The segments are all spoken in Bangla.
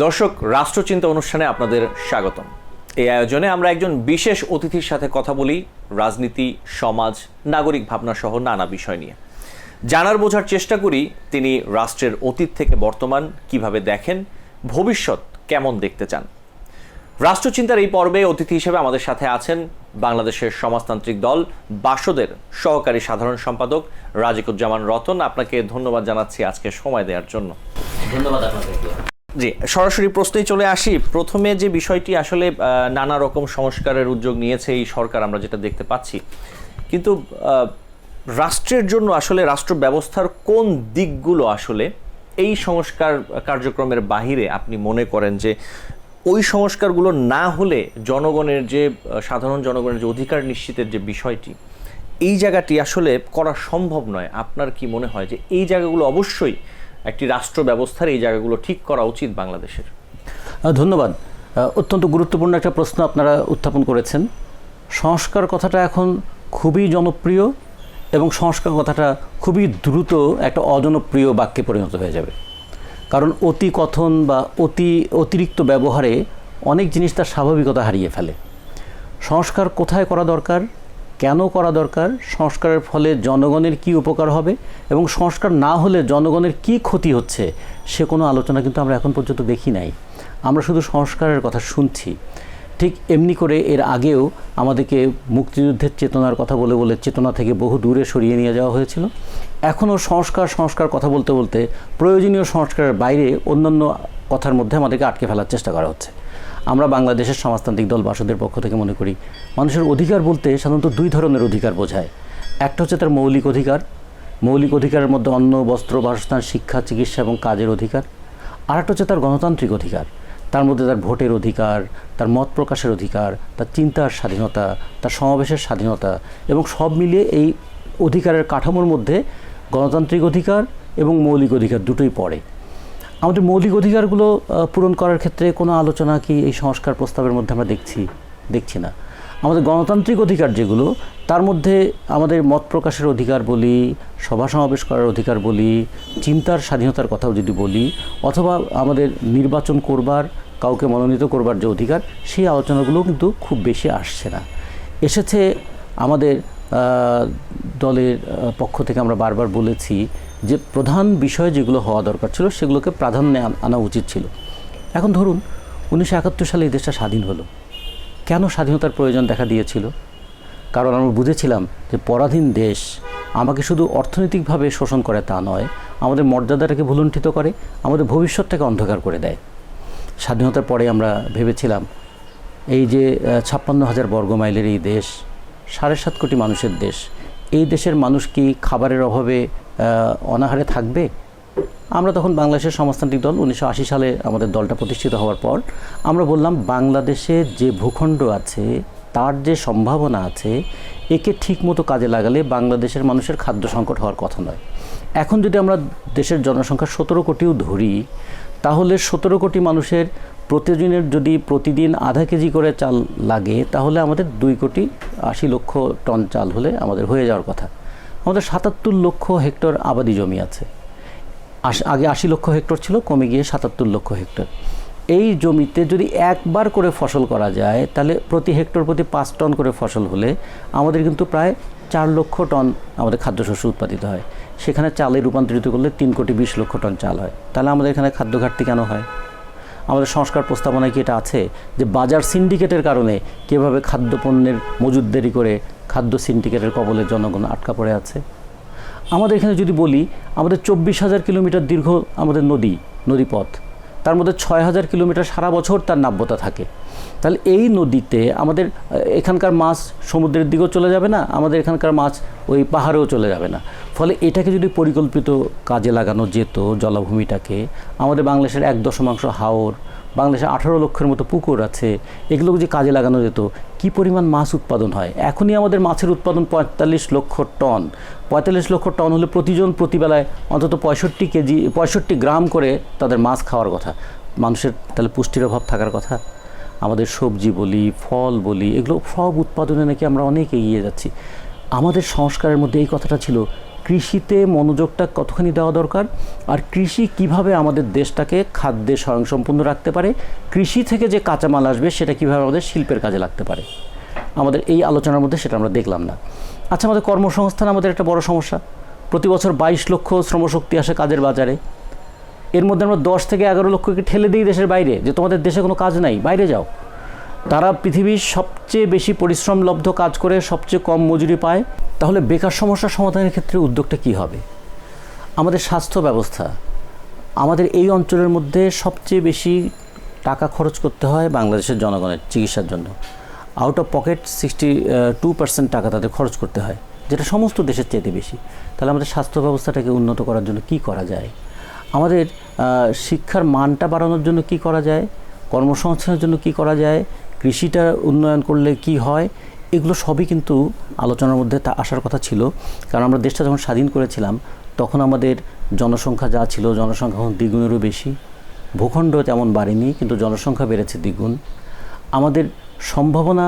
দর্শক, রাষ্ট্রচিন্তা অনুষ্ঠানে আপনাদের স্বাগতম। এই আয়োজনে আমরা একজন বিশেষ অতিথির সাথে কথা বলি রাজনীতি, সমাজ, নাগরিক ভাবনা সহ নানা বিষয় নিয়ে। জানার বোঝার চেষ্টা করি তিনি রাষ্ট্রের অতীত থেকে বর্তমান কিভাবে দেখেন, ভবিষ্যৎ কেমন দেখতে চান। রাষ্ট্রচিন্তার এই পর্বে অতিথি হিসেবে আমাদের সাথে আছেন বাংলাদেশের সমাজতান্ত্রিক দল বাসদের সহকারী সাধারণ সম্পাদক রাজিকুজ্জামান রতন। আপনাকে ধন্যবাদ জানাচ্ছি আজকে সময় দেওয়ার জন্য। ধন্যবাদ আপনাকে। জি, সরাসরি প্রশ্নেই চলে আসি। প্রথমে যে বিষয়টি আসলে নানা রকম সংস্কারের উদ্যোগ নিয়েছে এই সরকার, আমরা যেটা দেখতে পাচ্ছি, কিন্তু রাষ্ট্রের জন্য আসলে রাষ্ট্র ব্যবস্থার কোন দিকগুলো আসলে এই সংস্কার কার্যক্রমের বাহিরে আপনি মনে করেন যে ওই সংস্কারগুলো না হলে জনগণের যে সাধারণ জনগণের যে অধিকার নিশ্চিতের যে বিষয়টি, এই জায়গাটি আসলে করা সম্ভব নয়? আপনার কি মনে হয় যে এই জায়গাগুলো অবশ্যই একটি রাষ্ট্র ব্যবস্থার এই জায়গাগুলো ঠিক করা উচিত বাংলাদেশের? ধন্যবাদ। অত্যন্ত গুরুত্বপূর্ণ একটা প্রশ্ন আপনারা উত্থাপন করেছেন। সংস্কার কথাটা এখন খুবই জনপ্রিয় এবং সংস্কার কথাটা খুবই দ্রুত একটা অজনপ্রিয় বাক্যে পরিণত হয়ে যাবে। কারণ অতি কথন বা অতিরিক্ত ব্যবহারে অনেক জিনিস তার স্বাভাবিকতা হারিয়ে ফেলে। সংস্কার কোথায় করা দরকার, কেন করা দরকার, সংস্কারের ফলে জনগণের কি উপকার হবে এবং সংস্কার না হলে জনগণের কি ক্ষতি হচ্ছে, সে কোনো আলোচনা কিন্তু আমরা এখন পর্যন্ত দেখি নাই। আমরা শুধু সংস্কারের কথা শুনছি। ঠিক এমনি করে এর আগেও আমাদেরকে মুক্তিযুদ্ধের চেতনার কথা বলে বলে চেতনা থেকে বহু দূরে সরিয়ে নিয়ে যাওয়া হয়েছিল। এখনও সংস্কার কথা বলতে বলতে প্রয়োজনীয় সংস্কারের বাইরে অন্যান্য কথার মধ্যে আমাদেরকে আটকে ফেলার চেষ্টা করা হচ্ছে। আমরা বাংলাদেশের সমাজতান্ত্রিক দল বাসদের পক্ষ থেকে মনে করি মানুষের অধিকার বলতে সাধারণত দুই ধরনের অধিকার বোঝায়। একটা হচ্ছে তার মৌলিক অধিকার। মৌলিক অধিকারের মধ্যে অন্ন, বস্ত্র, বাসস্থান, শিক্ষা, চিকিৎসা এবং কাজের অধিকার। আর একটা হচ্ছে তার গণতান্ত্রিক অধিকার। তার মধ্যে তার ভোটের অধিকার, তার মত প্রকাশের অধিকার, তার চিন্তার স্বাধীনতা, তার সমাবেশের স্বাধীনতা, এবং সব মিলিয়ে এই অধিকারের কাঠামোর মধ্যে গণতান্ত্রিক অধিকার এবং মৌলিক অধিকার দুটোই পড়ে। আমাদের মৌলিক অধিকারগুলো পূরণ করার ক্ষেত্রে কোনো আলোচনা কি এই সংস্কার প্রস্তাবের মধ্যে আমরা দেখছি না। আমাদের গণতান্ত্রিক অধিকার যেগুলো, তার মধ্যে আমাদের মত প্রকাশের অধিকার বলি, সভা সমাবেশ করার অধিকার বলি, চিন্তার স্বাধীনতার কথাও যদি বলি, অথবা আমাদের নির্বাচন করবার, কাউকে মনোনীত করবার যে অধিকার, সেই আলোচনাগুলোও কিন্তু খুব বেশি আসছে না। এসেছে আমাদের দলের পক্ষ থেকে আমরা বারবার বলেছি যে প্রধান বিষয় যেগুলো হওয়া দরকার ছিল সেগুলোকে প্রাধান্যে আনা উচিত ছিল। এখন ধরুন 1971 সালে এই দেশটা স্বাধীন হলো। কেন স্বাধীনতার প্রয়োজন দেখা দিয়েছিল? কারণ আমরা বুঝেছিলাম যে পরাধীন দেশ আমাকে শুধু অর্থনৈতিকভাবে শোষণ করে তা নয়, আমাদের মর্যাদাটাকে ভুলুণ্ঠিত করে, আমাদের ভবিষ্যৎটাকে অন্ধকার করে দেয়। স্বাধীনতার পরে আমরা ভেবেছিলাম এই যে 56,000 বর্গমাইলের এই দেশ, 7.5 কোটি মানুষের দেশ, এই দেশের মানুষ কি খাবারের অভাবে অনাহারে থাকবে? আমরা তখন বাংলাদেশের সমাজতান্ত্রিক দল 1980 সালে আমাদের দলটা প্রতিষ্ঠিত হওয়ার পর আমরা বললাম বাংলাদেশে যে ভূখণ্ড আছে, তার যে সম্ভাবনা আছে, একে ঠিকমতো কাজে লাগালে বাংলাদেশের মানুষের খাদ্য সংকট হওয়ার কথা নয়। এখন যদি আমরা দেশের জনসংখ্যা 17 কোটিও ধরি, তাহলে 17 কোটি মানুষের প্রতিদিনের যদি প্রতিদিন আধা কেজি করে চাল লাগে, তাহলে আমাদের 2,80,00,000 টন চাল হলে আমাদের হয়ে যাওয়ার কথা। আমাদের 77 লক্ষ হেক্টর আবাদি জমি আছে। আগে 80 লক্ষ হেক্টর ছিল, কমে গিয়ে 77 লক্ষ হেক্টর। এই জমিতে যদি একবার করে ফসল করা যায়, তাহলে প্রতি হেক্টর প্রতি 5 টন করে ফসল হলে আমাদের কিন্তু প্রায় 4 লক্ষ টন আমাদের খাদ্যশস্য উৎপাদিত হয়। সেখানে চালে রূপান্তরিত করলে 3,20,00,000 টন চাল হয়। তাহলে আমাদের এখানে খাদ্য ঘাটতি কেন হয়? আমাদের সংস্কার প্রস্তাবনায় কি এটা আছে যে বাজার সিন্ডিকেটের কারণে কীভাবে খাদ্যপণ্যের মজুতদারি করে খাদ্য সিন্ডিকেটের কবলে জনগণ আটকা পড়ে আছে? আমাদের এখানে যদি বলি, আমাদের 24,000 কিলোমিটার দীর্ঘ আমাদের নদীপথ, তার মধ্যে 6,000 কিলোমিটার সারা বছর তার নাব্যতা থাকে। তাহলে এই নদীতে আমাদের এখানকার মাছ সমুদ্রের দিকেও চলে যাবে না, আমাদের এখানকার মাছ ওই পাহাড়েও চলে যাবে না। ফলে এটাকে যদি পরিকল্পিত কাজে লাগানো যেত, জলাভূমিটাকে, আমাদের বাংলাদেশের 1 হাওর, বাংলাদেশে 18 লক্ষের মতো পুকুর আছে, এগুলোকে যে কাজে লাগানো যেত, কি পরিমাণ মাছ উৎপাদন হয়। এখনই আমাদের মাছের উৎপাদন 45 লক্ষ টন। 45 লক্ষ টন হলে প্রতিজন প্রতিবেলায় অন্তত 65 গ্রাম করে তাদের মাছ খাওয়ার কথা। মানুষের তাহলে পুষ্টির অভাব থাকার কথা? আমাদের সবজি বলি, ফল বলি, এগুলো সব উৎপাদনে নাকি আমরা অনেক এগিয়ে যাচ্ছি। আমাদের সংস্কারের মধ্যে এই কথাটা ছিল, কৃষিতে মনোযোগটা কতখানি দেওয়া দরকার, আর কৃষি কিভাবে আমাদের দেশটাকে খাদ্যে স্বয়ংসম্পূর্ণ রাখতে পারে, কৃষি থেকে যে কাঁচামাল আসবে সেটা কিভাবে আমাদের শিল্পের কাজে লাগতে পারে। আমাদের এই আলোচনার মধ্যে সেটা আমরা দেখলাম না। আচ্ছা, আমাদের কর্মসংস্থান আমাদের একটা বড় সমস্যা। প্রতি বছর 22 লক্ষ শ্রমশক্তি আসে কাজের বাজারে, এর মধ্যে আমরা 10 থেকে 11 লক্ষকে ঠেলে দিই দেশের বাইরে, যে তোমাদের দেশে কোনো কাজ নাই, বাইরে যাও। তারা পৃথিবীর সবচেয়ে বেশি পরিশ্রমলব্ধ কাজ করে সবচেয়ে কম মজুরি পায়। তাহলে বেকার সমস্যার সমাধানের ক্ষেত্রে উদ্যোগটা কী হবে? আমাদের স্বাস্থ্য ব্যবস্থা, আমাদের এই অঞ্চলের মধ্যে সবচেয়ে বেশি টাকা খরচ করতে হয় বাংলাদেশের জনগণের চিকিৎসার জন্য। আউট অফ পকেট 62% টাকা তাদের খরচ করতে হয়, যেটা সমস্ত দেশের চাইতে বেশি। তাহলে আমাদের স্বাস্থ্য ব্যবস্থাটাকে উন্নত করার জন্য কি করা যায়? আমাদের শিক্ষার মানটা বাড়ানোর জন্য কি করা যায়? কর্মসংস্থানের জন্য কি করা যায়? কৃষিটা উন্নয়ন করলে কি হয়? এগুলো সবই কিন্তু আলোচনার মধ্যে আসার কথা ছিল। কারণ আমরা দেশটা যখন স্বাধীন করেছিলাম তখন আমাদের জনসংখ্যা যা ছিল, জনসংখ্যা এখন দ্বিগুণেরও বেশি। ভূখণ্ড তেমন বাড়েনি, কিন্তু জনসংখ্যা বেড়েছে দ্বিগুণ। আমাদের সম্ভাবনা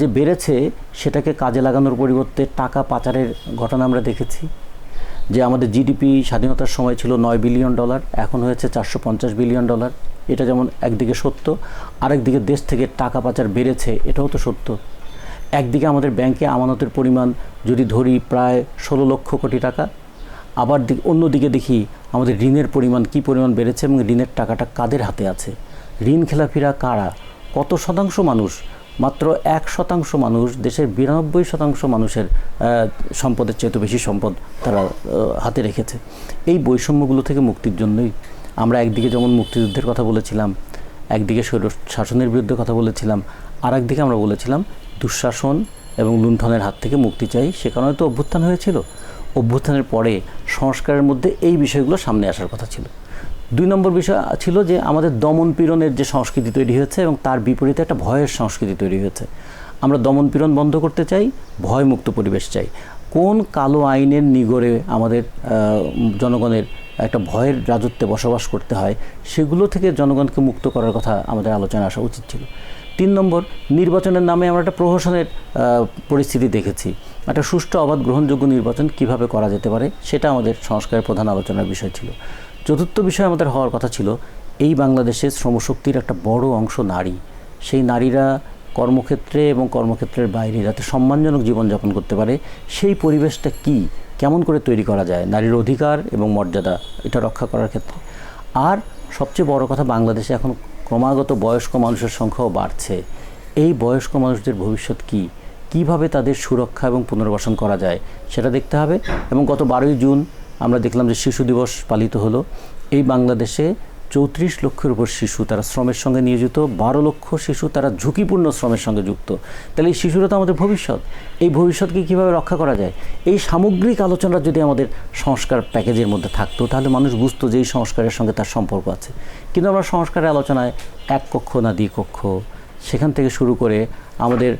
যে বেড়েছে সেটাকে কাজে লাগানোর পরিবর্তে টাকা পাচারের ঘটনা আমরা দেখেছি। যে আমাদের জিডিপি স্বাধীনতার সময় ছিল $9 বিলিয়ন, এখন হয়েছে $450 বিলিয়ন। এটা যেমন একদিকে সত্য, আরেকদিকে দেশ থেকে টাকা পাচার বেড়েছে, এটাও তো সত্য। একদিকে আমাদের ব্যাংকে আমানতের পরিমাণ যদি ধরি প্রায় 16 লক্ষ কোটি টাকা, আবার অন্যদিকে দেখি আমাদের ঋণের পরিমাণ কী পরিমাণ বেড়েছে এবং ঋণের টাকাটা কাদের হাতে আছে, ঋণ খেলাপিরা কারা, কত শতাংশ মানুষ? মাত্র 1% মানুষ দেশের 92% মানুষের সম্পদের চেয়ে তো বেশি সম্পদ তারা হাতে রেখেছে। এই বৈষম্যগুলো থেকে মুক্তির জন্যই আমরা একদিকে যেমন মুক্তিযুদ্ধের কথা বলেছিলাম, একদিকে শাসনের বিরুদ্ধে কথা বলেছিলাম, আর একদিকে আমরা বলেছিলাম দুঃশাসন এবং লুণ্ঠনের হাত থেকে মুক্তি চাই। সে কারণে তো অভ্যুত্থান হয়েছিল। অভ্যুত্থানের পরে সংস্কারের মধ্যে এই বিষয়গুলো সামনে আসার কথা ছিল। 2 নম্বর বিষয় ছিল যে আমাদের দমন পীড়নের যে সংস্কৃতি তৈরি হয়েছে এবং তার বিপরীতে একটা ভয়ের সংস্কৃতি তৈরি হয়েছে। আমরা দমন পীড়ন বন্ধ করতে চাই, ভয়মুক্ত পরিবেশ চাই। কোন কালো আইনের নিগড়ে আমাদের জনগণের একটা ভয়ের রাজত্বে বসবাস করতে হয়, সেগুলো থেকে জনগণকে মুক্ত করার কথা আমাদের আলোচনায় আসা উচিত ছিল। 3 নম্বর, নির্বাচনের নামে আমরা একটা প্রহসনের পরিস্থিতি দেখেছি। একটা সুষ্ঠু অবাধ গ্রহণযোগ্য নির্বাচন কিভাবে করা যেতে পারে সেটা আমাদের সংস্কারের প্রধান আলোচনার বিষয় ছিল। চতুর্থ বিষয় আমাদের হওয়ার কথা ছিল এই বাংলাদেশের শ্রমশক্তির একটা বড় অংশ নারী। সেই নারীরা কর্মক্ষেত্রে এবং কর্মক্ষেত্রের বাইরে যাতে সম্মানজনক জীবনযাপন করতে পারে, সেই পরিবেশটা কেমন করে তৈরি করা যায় নারীর অধিকার এবং মর্যাদা এটা রক্ষা করার ক্ষেত্রে। আর সবচেয়ে বড় কথা, বাংলাদেশে এখন ক্রমাগত বয়স্ক মানুষের সংখ্যাও বাড়ছে। এই বয়স্ক মানুষদের ভবিষ্যৎ কীভাবে তাদের সুরক্ষা এবং পুনর্বাসন করা যায় সেটা দেখতে হবে। এবং গত 12ই জুন আমরা দেখলাম যে শিশু দিবস পালিত হলো। এই বাংলাদেশে 34 লক্ষের উপর শিশু তারা শ্রমের সঙ্গে নিয়োজিত, 12 লক্ষ শিশু তারা ঝুঁকিপূর্ণ শ্রমের সঙ্গে যুক্ত। তাহলে এই শিশুরা তো আমাদের ভবিষ্যৎ। এই ভবিষ্যৎকে কীভাবে রক্ষা করা যায়, এই সামগ্রিক আলোচনা যদি আমাদের সংস্কার প্যাকেজের মধ্যে থাকতো তাহলে মানুষ বুঝতো যে এই সংস্কারের সঙ্গে তার সম্পর্ক আছে। কিন্তু আমরা সংস্কারের আলোচনায় এক কক্ষ না দ্বিকক্ষ, সেখান থেকে শুরু করে আমাদের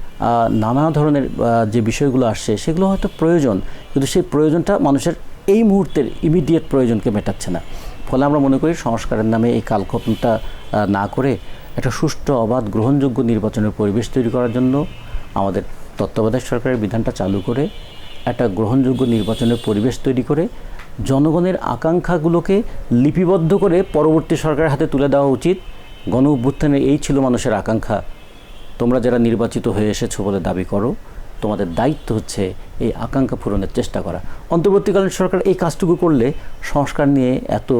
নানা ধরনের যে বিষয়গুলো আসছে সেগুলো হয়তো প্রয়োজন, কিন্তু সেই প্রয়োজনটা মানুষের এই মুহূর্তের ইমিডিয়েট প্রয়োজনকে মেটাচ্ছে না। ফলে আমরা মনে করি সংস্কারের নামে এই কালক্ষেপণটা না করে একটা সুষ্ঠু অবাধ গ্রহণযোগ্য নির্বাচনের পরিবেশ তৈরি করার জন্য আমাদের তত্ত্বাবধায়ক সরকারের বিধানটা চালু করে একটা গ্রহণযোগ্য নির্বাচনের পরিবেশ তৈরি করে জনগণের আকাঙ্ক্ষাগুলোকে লিপিবদ্ধ করে পরবর্তী সরকারের হাতে তুলে দেওয়া উচিত। গণ অভ্যুত্থানে এই ছিল মানুষের আকাঙ্ক্ষা, তোমরা যারা নির্বাচিত হয়ে এসেছো বলে দাবি করো, তোমাদের দায়িত্ব হচ্ছে এই আকাঙ্ক্ষা পূরণের চেষ্টা করা। অন্তর্বর্তীকালীন সরকার এই কাজটুকু করলে সংস্কার নিয়ে এত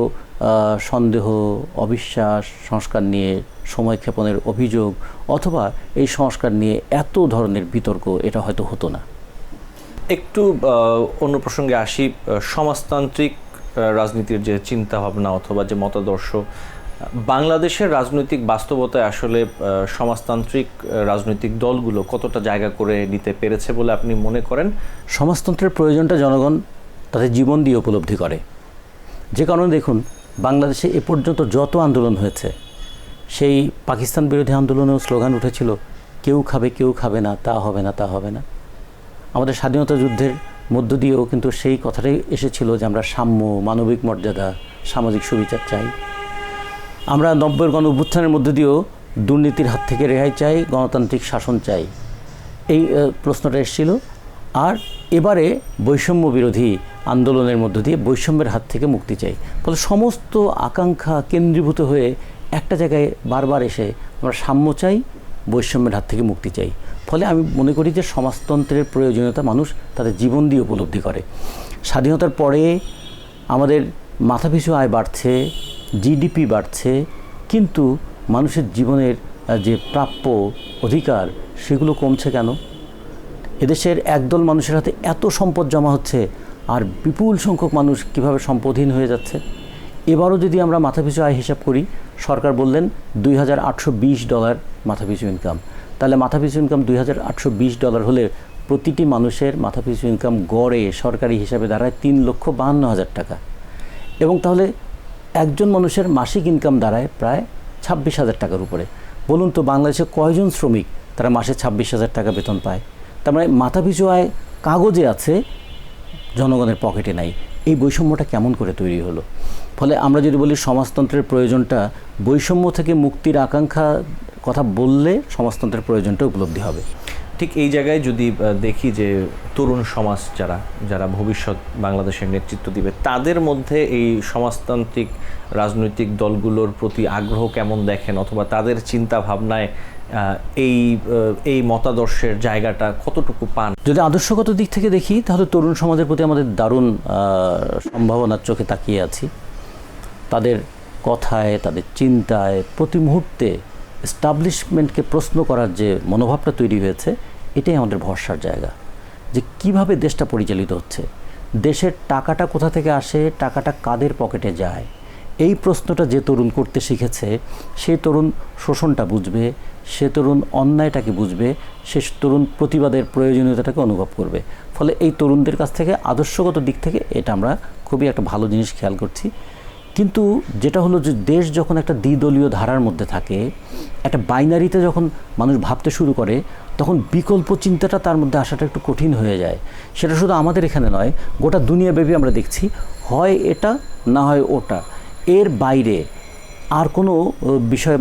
সন্দেহ, অবিশ্বাস, সংস্কার নিয়ে সময়ক্ষেপণের অভিযোগ অথবা এই সংস্কার নিয়ে এত ধরনের বিতর্ক এটা হয়তো হতো না। একটু অন্য প্রসঙ্গে আসি। সমাজতান্ত্রিক রাজনীতির যে চিন্তা ভাবনা অথবা যে মতাদর্শ, বাংলাদেশের রাজনৈতিক বাস্তবতায় আসলে সমাজতান্ত্রিক রাজনৈতিক দলগুলো কতটা জায়গা করে নিতে পেরেছে বলে আপনি মনে করেন? সমাজতন্ত্রের প্রয়োজনটা জনগণ তাদের জীবন দিয়ে উপলব্ধি করে। যে কারণে দেখুন, বাংলাদেশে এ পর্যন্ত যত আন্দোলন হয়েছে, সেই পাকিস্তান বিরোধী আন্দোলনেও স্লোগান উঠেছিল কেউ খাবে কেউ খাবে না, তা হবে না তা হবে না। আমাদের স্বাধীনতা যুদ্ধের মধ্য দিয়েও কিন্তু সেই কথাটাই এসেছিল যে আমরা সাম্য, মানবিক মর্যাদা, সামাজিক সুবিচার চাই। আমরা 90-এর গণ অভ্যুত্থানের মধ্য দিয়েও দুর্নীতির হাত থেকে রেহাই চাই, গণতান্ত্রিক শাসন চাই, এই প্রশ্নটা এসেছিল। আর এবারে বৈষম্য বিরোধী আন্দোলনের মধ্য দিয়ে বৈষম্যের হাত থেকে মুক্তি চাই। ফলে সমস্ত আকাঙ্ক্ষা কেন্দ্রীভূত হয়ে একটা জায়গায় বারবার এসে আমরা সাম্য চাই, বৈষম্যের হাত থেকে মুক্তি চাই। ফলে আমি মনে করি যে সমাজতন্ত্রের প্রয়োজনীয়তা মানুষ তাদের জীবন দিয়ে উপলব্ধি করে। স্বাধীনতার পরে আমাদের মাথাপিছু আয় বাড়ছে, জিডিপি বাড়ছে, কিন্তু মানুষের জীবনের যে প্রাপ্য অধিকার সেগুলো কমছে কেন? এদেশের একদল মানুষের হাতে এত সম্পদ জমা হচ্ছে, আর বিপুল সংখ্যক মানুষ কিভাবে সম্পদহীন হয়ে যাচ্ছে। এবারও যদি আমরা মাথাপিছু আয় হিসাব করি, সরকার বললেন $2,820 মাথাপিছু ইনকাম। তাহলে মাথাপিছু ইনকাম $2,820 হলে প্রতিটি মানুষের মাথাপিছু ইনকাম গড়ে সরকারি হিসাবে দাঁড়ায় $3,52,000 টাকা। এবং তাহলে একজন মানুষের মাসিক ইনকাম দাঁড়ায় প্রায় 26,000 টাকার উপরে। বলুন তো বাংলাদেশে কয়জন শ্রমিক তারা মাসে 26,000 টাকা বেতন পায়? তার মানে মাথাপিছু আয় কাগজে আছে, জনগণের পকেটে নাই। এই বৈষম্যটা কেমন করে তৈরি হলো? ফলে আমরা যদি বলি সমাজতন্ত্রের প্রয়োজনটা, বৈষম্য থেকে মুক্তির আকাঙ্ক্ষা কথা বললে সমাজতন্ত্রের প্রয়োজনটা উপলব্ধি হবে। ঠিক এই জায়গায় যদি দেখি যে তরুণ সমাজ যারা ভবিষ্যৎ বাংলাদেশের নেতৃত্ব দিবে, তাদের মধ্যে এই সমাজতান্ত্রিক রাজনৈতিক দলগুলোর প্রতি আগ্রহ কেমন দেখেন, অথবা তাদের চিন্তা ভাবনায় এই মতাদর্শের জায়গাটা কতটুকু পান? যদি আদর্শগত দিক থেকে দেখি তাহলে তরুণ সমাজের প্রতি আমাদের দারুণ সম্ভাবনার চোখে তাকিয়ে আছি। তাদের কথায়, তাদের চিন্তায় প্রতি মুহূর্তে এস্টাবলিশমেন্টকে প্রশ্ন করার যে মনোভাবটা তৈরি হয়েছে, এটাই আমাদের ভরসার জায়গা। যে কিভাবে দেশটা পরিচালিত হচ্ছে, দেশের টাকাটা কোথা থেকে আসে, টাকাটা কাদের পকেটে যায়, এই প্রশ্নটা যে তরুণ করতে শিখেছে, সে তরুণ শোষণটা বুঝবে, সে তরুণ অন্যায়টাকে বুঝবে, সে তরুণ প্রতিবাদের প্রয়োজনীয়তাটাকে অনুভব করবে। ফলে এই তরুণদের কাছ থেকে আদর্শগত দিক থেকে এটা আমরা খুবই একটা ভালো জিনিস খেয়াল করছি। কিন্তু যেটা হলো যে দেশ যখন একটা দ্বিদলীয় ধারার মধ্যে থাকে, একটা বাইনারিতে যখন মানুষ ভাবতে শুরু করে, তখন বিকল্প চিন্তাটা তার মধ্যে আসাটা একটু কঠিন হয়ে যায়। সেটা শুধু আমাদের এখানে নয়, গোটা দুনিয়াব্যাপী আমরা দেখছি, হয় এটা না হয় ওটা, এর বাইরে আর কোনো বিষয়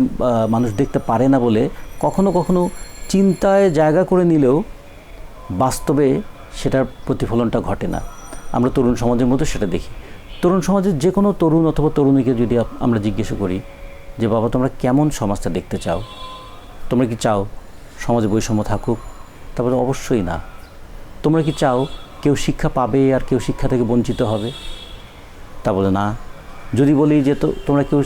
মানুষ দেখতে পারে না বলে কখনো কখনো চিন্তায় জায়গা করে নিলেও বাস্তবে সেটার প্রতিফলনটা ঘটে না। আমরা তরুণ সমাজের মধ্যে সেটা দেখি। তরুণ সমাজের যে কোনো তরুণ অথবা তরুণীকে যদি আমরা জিজ্ঞেস করি যে বাবা তোমরা কেমন সমাজটা দেখতে চাও, তোমরা কি চাও সমাজে বৈষম্য থাকুক? তারপরে অবশ্যই না। তোমরা কি চাও কেউ শিক্ষা পাবে আর কেউ শিক্ষা থেকে বঞ্চিত হবে? তা বলে না। যদি বলি যে তোমরা কেউ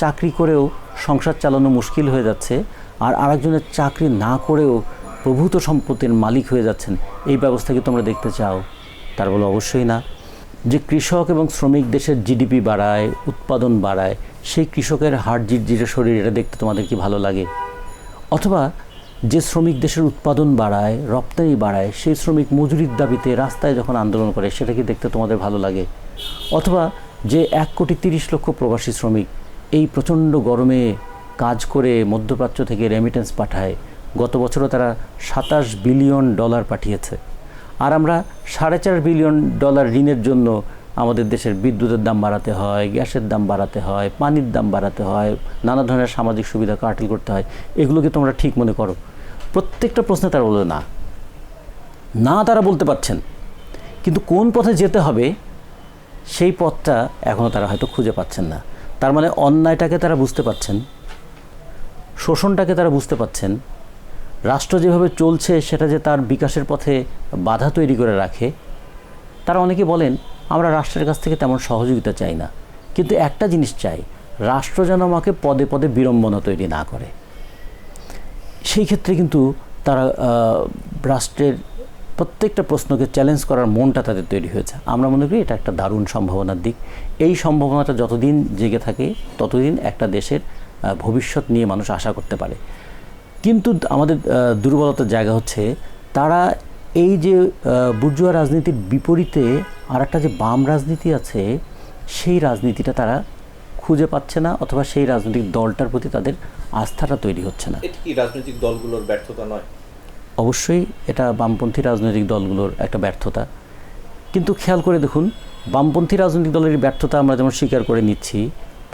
চাকরি করেও সংসার চালানো মুশকিল হয়ে যাচ্ছে, আর আরেকজনের চাকরি না করেও প্রভূত সম্পত্তির মালিক হয়ে যাচ্ছেন, এই ব্যবস্থা কি তোমরা দেখতে চাও? তার বলে অবশ্যই না। যে কৃষক এবং শ্রমিক দেশের জিডিপি বাড়ায়, উৎপাদন বাড়ায়, সেই কৃষকের হাড় জিরজিরে শরীর, এটা দেখতে তোমাদের কি ভালো লাগে? অথবা যে শ্রমিক দেশের উৎপাদন বাড়ায়, রপ্তানি বাড়ায়, সেই শ্রমিক মজুরির দাবিতে রাস্তায় যখন আন্দোলন করে, সেটা কি দেখতে তোমাদের ভালো লাগে? অথবা যে 1,30,00,000 প্রবাসী শ্রমিক এই প্রচণ্ড গরমে কাজ করে মধ্যপ্রাচ্য থেকে রেমিটেন্স পাঠায়, গত বছরও তারা $27 বিলিয়ন পাঠিয়েছে, আর আমরা $4.5 বিলিয়ন ঋণের জন্য আমাদের দেশের বিদ্যুতের দাম বাড়াতে হয়, গ্যাসের দাম বাড়াতে হয়, পানির দাম বাড়াতে হয়, নানা ধরনের সামাজিক সুবিধা কার্টেল করতে হয়। এগুলোকে তোমরা ঠিক মনে করো? প্রত্যেকটা প্রশ্নে তারা বলে না। না, তারা বলতে পারছেন, কিন্তু কোন পথে যেতে হবে সেই পথটা এখনও তারা হয়তো খুঁজে পাচ্ছেন না। তার মানে অন্যায়টাকে তারা বুঝতে পারছেন, শোষণটাকে তারা বুঝতে পারছেন, রাষ্ট্র যেভাবে চলছে সেটা যে তার বিকাশের পথে বাধা তৈরি করে রাখে। তারা অনেকে বলেন আমরা রাষ্ট্রের কাছ থেকে তেমন সহযোগিতা চাই না, কিন্তু একটা জিনিস চাই, রাষ্ট্র যেন আমাকে পদে পদে বিড়ম্বনা তৈরি না করে। সেই ক্ষেত্রে কিন্তু তারা রাষ্ট্রের প্রত্যেকটা প্রশ্নকে চ্যালেঞ্জ করার মনটা তাদের তৈরি হয়েছে। আমরা মনে করি এটা একটা দারুণ সম্ভাবনার দিক। এই সম্ভাবনাটা যতদিন জেগে থাকে ততদিন একটা দেশের ভবিষ্যৎ নিয়ে মানুষ আশা করতে পারে। কিন্তু আমাদের দুর্বলতার জায়গা হচ্ছে তারা এই যে বুর্জোয়া রাজনীতির বিপরীতে আর একটা যে বাম রাজনীতি আছে, সেই রাজনীতিটা তারা খুঁজে পাচ্ছে না, অথবা সেই রাজনৈতিক দলটার প্রতি তাদের আস্থাটা তৈরি হচ্ছে না। এটা কি রাজনৈতিক দলগুলোর ব্যর্থতা নয়? অবশ্যই এটা বামপন্থী রাজনৈতিক দলগুলোর একটা ব্যর্থতা। কিন্তু খেয়াল করে দেখুন, বামপন্থী রাজনৈতিক দলের ব্যর্থতা আমরা যেমন স্বীকার করে নিচ্ছি,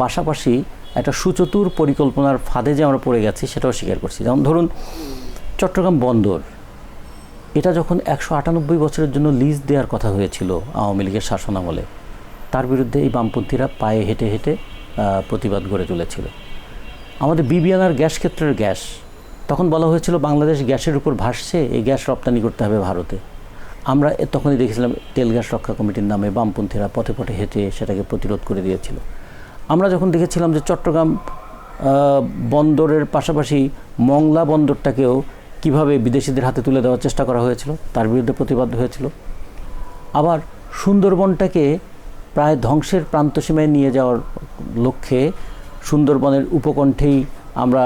পাশাপাশি একটা সুচতুর পরিকল্পনার ফাঁদে যে আমরা পড়ে গেছি সেটাও স্বীকার করছি। যেমন ধরুন চট্টগ্রাম বন্দর, এটা যখন 198 বছরের জন্য লিজ দেওয়ার কথা হয়েছিল আওয়ামী লীগের শাসনামলে, তার বিরুদ্ধে এই বামপন্থীরা পায়ে হেঁটে হেঁটে প্রতিবাদ গড়ে তুলেছিল। আমাদের বিবিআনার গ্যাস ক্ষেত্রের গ্যাস, তখন বলা হয়েছিল বাংলাদেশ গ্যাসের উপর ভাসছে, এই গ্যাস রপ্তানি করতে হবে ভারতে। আমরা তখনই দেখেছিলাম তেল গ্যাস রক্ষা কমিটির নামে বামপন্থীরা পথে পথে হেঁটে সেটাকে প্রতিরোধ করে দিয়েছিল। আমরা যখন দেখেছিলাম যে চট্টগ্রাম বন্দরের পাশাপাশি মংলা বন্দরটাকেও কিভাবে বিদেশিদের হাতে তুলে দেওয়ার চেষ্টা করা হয়েছিল, তার বিরুদ্ধে প্রতিবাদ হয়েছিল। আবার সুন্দরবনটাকে প্রায় ধ্বংসের প্রান্তসীমায় নিয়ে যাওয়ার লক্ষ্যে সুন্দরবনের উপকণ্ঠেই আমরা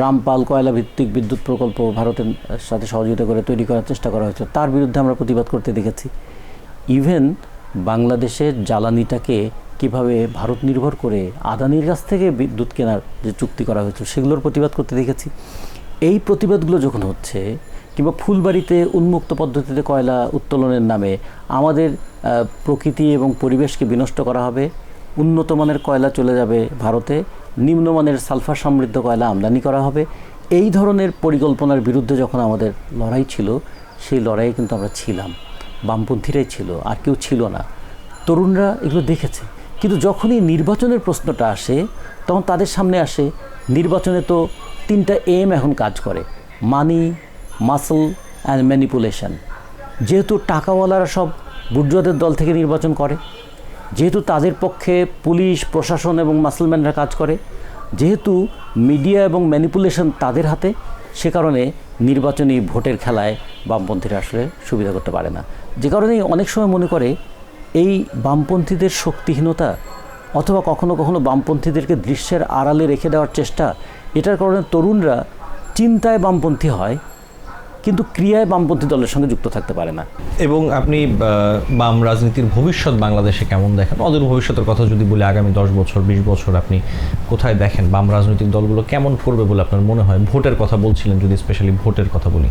রামপাল কয়লা ভিত্তিক বিদ্যুৎ প্রকল্প ভারতের সাথে সহযোগিতা করে তৈরি করার চেষ্টা করা হয়েছিল, তার বিরুদ্ধে আমরা প্রতিবাদ করতে দেখেছি। ইভেন বাংলাদেশের জ্বালানিটাকে কিভাবে ভারত নির্ভর করে আদানির কাছ থেকে বিদ্যুৎ কেনার যে চুক্তি করা হয়েছিল সেগুলোর প্রতিবাদ করতে দেখেছি। এই প্রতিবাদগুলো যখন হচ্ছে, কিংবা ফুলবাড়িতে উন্মুক্ত পদ্ধতিতে কয়লা উত্তোলনের নামে আমাদের প্রকৃতি এবং পরিবেশকে বিনষ্ট করা হবে, উন্নত মানের কয়লা চলে যাবে ভারতে, নিম্নমানের সালফার সমৃদ্ধ কয়লা আমদানি করা হবে, এই ধরনের পরিকল্পনার বিরুদ্ধে যখন আমাদের লড়াই ছিল, সেই লড়াইয়ে কিন্তু আমরা ছিলাম, বামপন্থীরাই ছিল, আর কেউ ছিল না। তরুণরা এগুলো দেখেছে। কিন্তু যখনই নির্বাচনের প্রশ্নটা আসে, তখন তাদের সামনে আসে নির্বাচনে তো 3টা এম এখন কাজ করে, মানি, মাসল অ্যান্ড ম্যানিপুলেশন। যেহেতু টাকাওয়ালারা সব বুর্জোয়াদের দল থেকে নির্বাচন করে, যেহেতু তাদের পক্ষে পুলিশ প্রশাসন এবং মাসলম্যানরা কাজ করে, যেহেতু মিডিয়া এবং ম্যানিপুলেশন তাদের হাতে, সে কারণে নির্বাচনী ভোটের খেলায় বামপন্থীরা আসলে সুবিধা করতে পারে না। যে কারণেই অনেক সময় মনে করে এই বামপন্থীদের শক্তিহীনতা, অথবা কখনো কখনো বামপন্থীদেরকে দৃশ্যের আড়ালে রেখে দেওয়ার চেষ্টা, এটার কারণে তরুণরা চিন্তায় বামপন্থী হয় কিন্তু ক্রিয়ায় বামপন্থী দলের সঙ্গে যুক্ত থাকতে পারে না। এবং আপনি বাম রাজনীতির ভবিষ্যৎ বাংলাদেশে কেমন দেখেন? অদূর ভবিষ্যতের কথা যদি বলি, আগামী 10 বছর 20 বছর আপনি কোথায় দেখেন বাম রাজনৈতিক দলগুলো কেমন করবে বলে আপনার মনে হয়? ভোটের কথা বলছিলেন, যদি স্পেশালি ভোটের কথা বলি।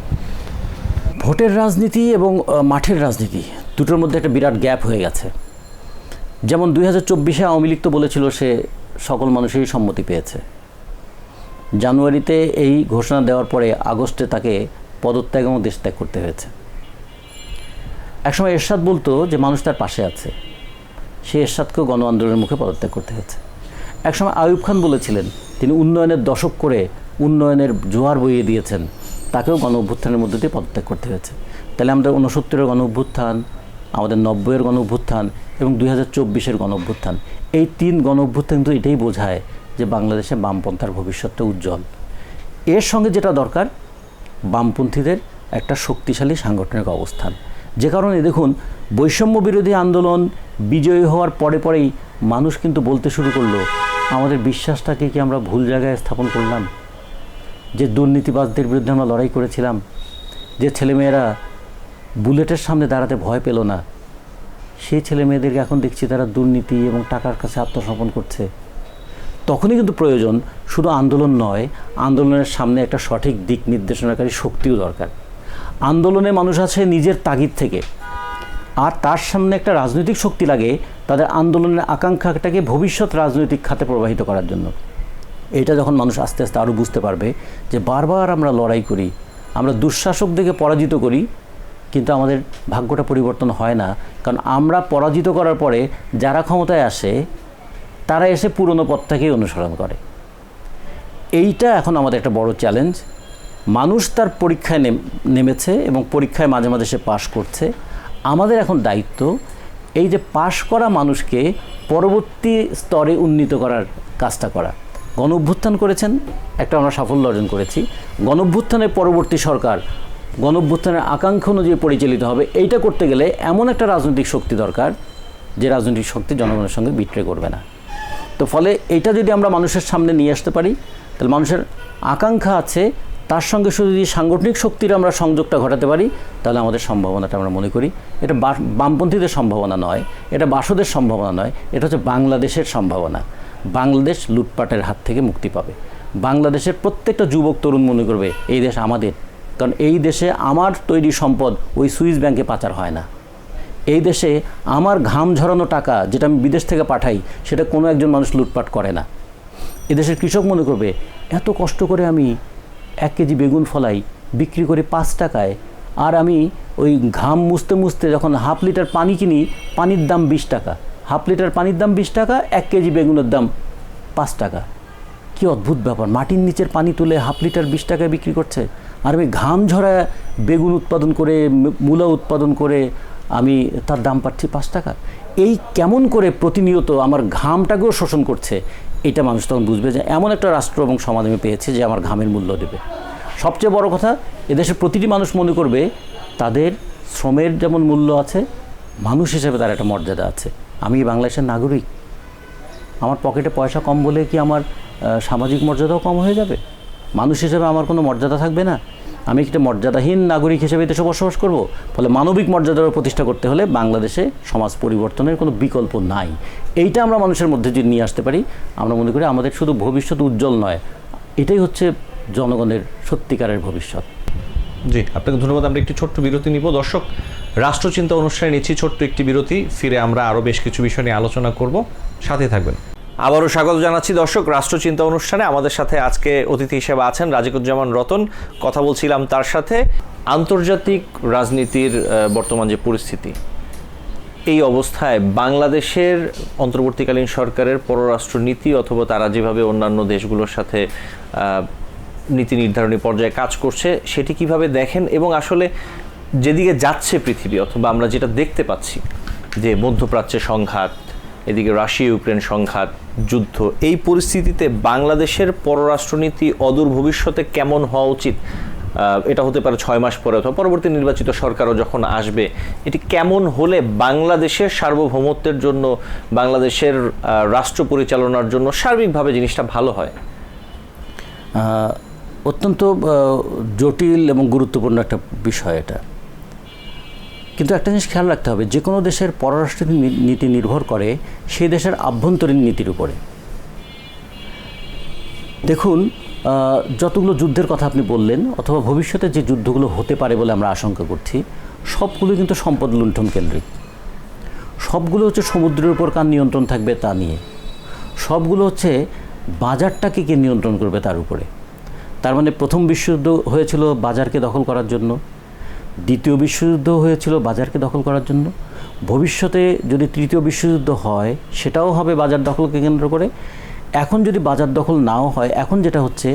ভোটের রাজনীতি এবং মাঠের রাজনীতি দুটোর মধ্যে একটা বিরাট গ্যাপ হয়ে গেছে। যেমন 2024-এ আওয়ামী লীগ তো বলেছিল সে সকল মানুষেরই সম্মতি পেয়েছে। জানুয়ারিতে এই ঘোষণা দেওয়ার পরে আগস্টে তাকে পদত্যাগ এবং দেশত্যাগ করতে হয়েছে। একসময় এরশাদ বলতো যে মানুষ তার পাশে আছে, সেই এরশাদকেও গণ আন্দোলনের মুখে পদত্যাগ করতে হয়েছে। একসময় আইয়ুব খান বলেছিলেন তিনি উন্নয়নের দশক করে উন্নয়নের জোয়ার বইয়ে দিয়েছেন, তাকেও গণ অভ্যুত্থানের মধ্যে দিয়ে পদত্যাগ করতে হয়েছে। তাহলে আমাদের 69-এর গণ অভ্যুত্থান, আমাদের 90-এর গণ অভ্যুত্থান এবং 2024-এর গণ অভ্যুত্থান, এই 3 গণ অভ্যুত্থান কিন্তু এটাই বোঝায় যে বাংলাদেশে বামপন্থার ভবিষ্যৎটা উজ্জ্বল। এর সঙ্গে যেটা দরকার, বামপন্থীদের একটা শক্তিশালী সাংগঠনিক অবস্থান। যে কারণে দেখুন বৈষম্য বিরোধী আন্দোলন বিজয়ী হওয়ার পরে পরেই মানুষ কিন্তু বলতে শুরু করলো আমাদের বিশ্বাসটাকে কি আমরা ভুল জায়গায় স্থাপন করলাম, যে দুর্নীতিবাজদের বিরুদ্ধে আমরা লড়াই করেছিলাম, যে ছেলেমেয়েরা বুলেটের সামনে দাঁড়াতে ভয় পেল না, সেই ছেলেমেয়েদেরকে এখন দেখছি তারা দুর্নীতি এবং টাকার কাছে আত্মসমর্পণ করছে। তখনই কিন্তু প্রয়োজন শুধু আন্দোলন নয়, আন্দোলনের সামনে একটা সঠিক দিক নির্দেশনাকারী শক্তিও দরকার। আন্দোলনে মানুষ আছে নিজের তাগিদ থেকে, আর তার সামনে একটা রাজনৈতিক শক্তি লাগে তাদের আন্দোলনের আকাঙ্ক্ষাটাকে ভবিষ্যৎ রাজনৈতিক খাতে প্রবাহিত করার জন্য। এটা যখন মানুষ আস্তে আস্তে আরও বুঝতে পারবে যে বারবার আমরা লড়াই করি, আমরা দুঃশাসকদেরকে পরাজিত করি, কিন্তু আমাদের ভাগ্যটা পরিবর্তন হয় না, কারণ আমরা পরাজিত করার পরে যারা ক্ষমতায় আসে তারা এসে পুরনো পথটাকেই অনুসরণ করে। এইটা এখন আমাদের একটা বড় চ্যালেঞ্জ। মানুষ তার পরীক্ষায় নেমেছে এবং পরীক্ষায় মাঝে মাঝে সে পাশ করছে। আমাদের এখন দায়িত্ব এই যে পাশ করা মানুষকে পরবর্তী স্তরে উন্নীত করার কাজটা করা। গণ অভ্যুত্থান করেছেন, একটা আমরা সাফল্য অর্জন করেছি। গণ অভ্যুত্থানের পরবর্তী সরকার গণ অভ্যুত্থানের আকাঙ্ক্ষা অনুযায়ী পরিচালিত হবে। এইটা করতে গেলে এমন একটা রাজনৈতিক শক্তি দরকার যে রাজনৈতিক শক্তি জনগণের সঙ্গে বিট্রে করবে না। তো ফলে এইটা যদি আমরা মানুষের সামনে নিয়ে আসতে পারি, তাহলে মানুষের আকাঙ্ক্ষা আছে, তার সঙ্গে শুধু যদি সাংগঠনিক শক্তির আমরা সংযোগটা ঘটাতে পারি, তাহলে আমাদের সম্ভাবনাটা আমরা মনে করি এটা বামপন্থীদের সম্ভাবনা নয়, এটা বাসদের সম্ভাবনা নয়, এটা হচ্ছে বাংলাদেশের সম্ভাবনা। বাংলাদেশ লুটপাটের হাত থেকে মুক্তি পাবে। বাংলাদেশের প্রত্যেকটা যুবক তরুণ মনে করবে এই দেশ আমাদের, কারণ এই দেশে আমার তৈরি সম্পদ ওই সুইস ব্যাংকে পাচার হয় না। এই দেশে আমার ঘাম ঝরানো টাকা যেটা আমি বিদেশ থেকে পাঠাই সেটা কোনো একজন মানুষ লুটপাট করে না। এদেশের কৃষক মনে করবে এত কষ্ট করে আমি 1 কেজি বেগুন ফলাই বিক্রি করে 5 টাকায়, আর আমি ওই ঘাম মুছতে মুছতে যখন হাফ লিটার পানি কিনি, পানির দাম 20 টাকা, হাফ লিটার পানির দাম 20 টাকা, 1 কেজি বেগুনের দাম 5 টাকা। কি অদ্ভুত ব্যাপার, মাটির নিচের পানি তুলে হাফ লিটার 20 টাকায় বিক্রি করছে, আর আমি ঘাম ঝরা বেগুন উৎপাদন করে, মূলা উৎপাদন করে আমি তার দাম পাচ্ছি 5 টাকা। এই কেমন করে প্রতিনিয়ত আমার ঘামটাকেও শোষণ করছে, এটা মানুষ তখন বুঝবে যে এমন একটা রাষ্ট্র এবং সমাজ আমি পেয়েছি যে আমার ঘামের মূল্য দেবে। সবচেয়ে বড় কথা, এদেশের প্রতিটি মানুষ মনে করবে তাদের শ্রমের যেমন মূল্য আছে, মানুষ হিসেবে তার একটা মর্যাদা আছে। আমি বাংলাদেশের নাগরিক, আমার পকেটে পয়সা কম বলে কি আমার সামাজিক মর্যাদাও কম হয়ে যাবে? মানুষ হিসেবে আমার কোনো মর্যাদা থাকবে না? আমি একটা মর্যাদাহীন নাগরিক হিসেবে দেশে বসবাস করব? ফলে মানবিক মর্যাদার প্রতিষ্ঠা করতে হলে বাংলাদেশে সমাজ পরিবর্তনের কোনো বিকল্প নাই। এইটা আমরা মানুষের মধ্যে যদি নিয়ে আসতে পারি, আমরা মনে করি আমাদের শুধু ভবিষ্যৎ উজ্জ্বল নয়, এটাই হচ্ছে জনগণের সত্যিকারের ভবিষ্যৎ। জি, আপনাকে ধন্যবাদ। আমরা একটি ছোট্ট বিরতি নিব। দর্শক, রাষ্ট্রচিন্তা অনুষ্ঠানে নিচ্ছি ছোট্ট একটি বিরতি। ফিরে আমরা আরও বেশ কিছু বিষয় নিয়ে আলোচনা করব, সাথে থাকবেন। আবারও স্বাগত জানাচ্ছি দর্শক রাষ্ট্রচিন্তা অনুষ্ঠানে। আমাদের সাথে আজকে অতিথি হিসেবে আছেন রাজিকুজ্জামান রতন। কথা বলছিলাম তার সাথে আন্তর্জাতিক রাজনীতির বর্তমান যে পরিস্থিতি, এই অবস্থায় বাংলাদেশের অন্তর্বর্তীকালীন সরকারের পররাষ্ট্র নীতি অথবা তারা যেভাবে অন্যান্য দেশগুলোর সাথে নীতি নির্ধারণী পর্যায়ে কাজ করছে, সেটি কিভাবে দেখেন? এবং আসলে যেদিকে যাচ্ছে পৃথিবী, অথবা আমরা যেটা দেখতে পাচ্ছি যে মধ্যপ্রাচ্যে সংঘাত, এদিকে রাশিয়া ইউক্রেন সংঘাত, যুদ্ধ, এই পরিস্থিতিতে বাংলাদেশের পররাষ্ট্রনীতি অদূর ভবিষ্যতে কেমন হওয়া উচিত? এটা হতে পারে 6 মাস পরে অথবা পরবর্তী নির্বাচিত সরকারও যখন আসবে, এটি কেমন হলে বাংলাদেশের সার্বভৌমত্বের জন্য, বাংলাদেশের রাষ্ট্র পরিচালনার জন্য সার্বিকভাবে জিনিসটা ভালো হয়? অত্যন্ত জটিল এবং গুরুত্বপূর্ণ একটা বিষয় এটা। কিন্তু একটা জিনিস খেয়াল রাখতে হবে, যে কোনো দেশের পররাষ্ট্র নীতি নির্ভর করে সেই দেশের আভ্যন্তরীণ নীতির উপরে। দেখুন, যতগুলো যুদ্ধের কথা আপনি বললেন, অথবা ভবিষ্যতে যে যুদ্ধগুলো হতে পারে বলে আমরা আশঙ্কা করছি, সবগুলো কিন্তু সম্পদ লুণ্ঠন কেন্দ্রিক। সবগুলো হচ্ছে সমুদ্রের উপর কার নিয়ন্ত্রণ থাকবে তা নিয়ে, সবগুলো হচ্ছে বাজারটাকে কে নিয়ন্ত্রণ করবে তার উপরে। তার মানে প্রথম বিশ্বযুদ্ধ হয়েছিল বাজারকে দখল করার জন্য, দ্বিতীয় বিশ্বযুদ্ধ হয়েছিল বাজারকে দখল করার জন্য, ভবিষ্যতে যদি তৃতীয় বিশ্বযুদ্ধ হয় সেটাও হবে বাজার দখলকে কেন্দ্র করে। এখন যদি বাজার দখল নাও হয়, এখন যেটা হচ্ছে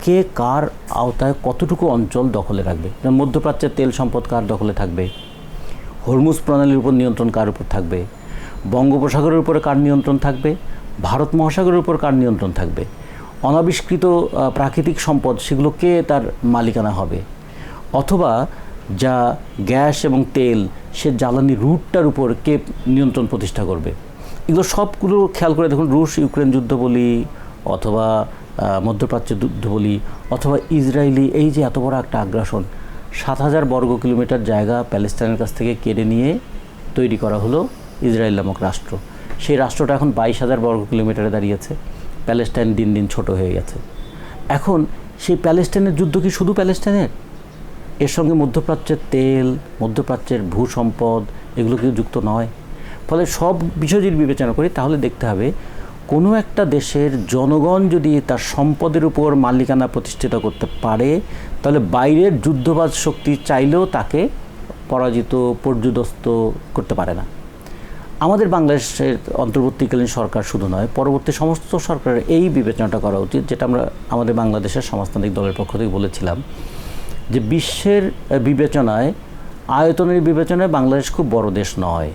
কে কার আওতায় কতটুকু অঞ্চল দখলে রাখবে। মধ্যপ্রাচ্যের তেল সম্পদ কার দখলে থাকবে, হরমুজ প্রণালীর উপর নিয়ন্ত্রণ কার উপর থাকবে, বঙ্গোপসাগরের উপরে কার নিয়ন্ত্রণ থাকবে, ভারত মহাসাগরের উপর কার নিয়ন্ত্রণ থাকবে, অনাবিষ্কৃত প্রাকৃতিক সম্পদ সেগুলো কে তার মালিকানা হবে, অথবা যা গ্যাস এবং তেল সে জ্বালানি রুটটার উপর কে নিয়ন্ত্রণ প্রতিষ্ঠা করবে। এগুলো সবগুলো খেয়াল করে দেখুন, রুশ ইউক্রেন যুদ্ধ বলি, অথবা মধ্যপ্রাচ্যের যুদ্ধ বলি, অথবা ইসরায়েলি এই যে এত বড় একটা আগ্রাসন, 7,000 বর্গ কিলোমিটার জায়গা প্যালেস্টাইনের কাছ থেকে কেড়ে নিয়ে তৈরি করা হলো ইসরায়েল নামক রাষ্ট্র। সেই রাষ্ট্রটা এখন 22,000 বর্গ কিলোমিটারে দাঁড়িয়েছে। প্যালেস্টাইন দিন দিন ছোট হয়ে গেছে। এখন সেই প্যালেস্টাইনের যুদ্ধ কি শুধু প্যালেস্টাইনের? এর সঙ্গে মধ্যপ্রাচ্যের তেল, মধ্যপ্রাচ্যের ভূসম্পদ এগুলো কিন্তু যুক্ত নয়। ফলে সব বিষয় যদি বিবেচনা করি, তাহলে দেখতে হবে কোনো একটা দেশের জনগণ যদি তার সম্পদের উপর মালিকানা প্রতিষ্ঠিত করতে পারে, তাহলে বাইরের যুদ্ধবাজ শক্তি চাইলেও তাকে পরাজিত, পর্যুদস্ত করতে পারে না। আমাদের বাংলাদেশের অন্তর্বর্তীকালীন সরকার শুধু নয়, পরবর্তী সমস্ত সরকারের এই বিবেচনাটা করা উচিত, যেটা আমরা আমাদের বাংলাদেশের সমাজতান্ত্রিক দলের পক্ষ থেকে বলেছিলাম, যে বিশ্বের বিবেচনায়, আয়তনের বিবেচনায় বাংলাদেশ খুব বড় দেশ নয়,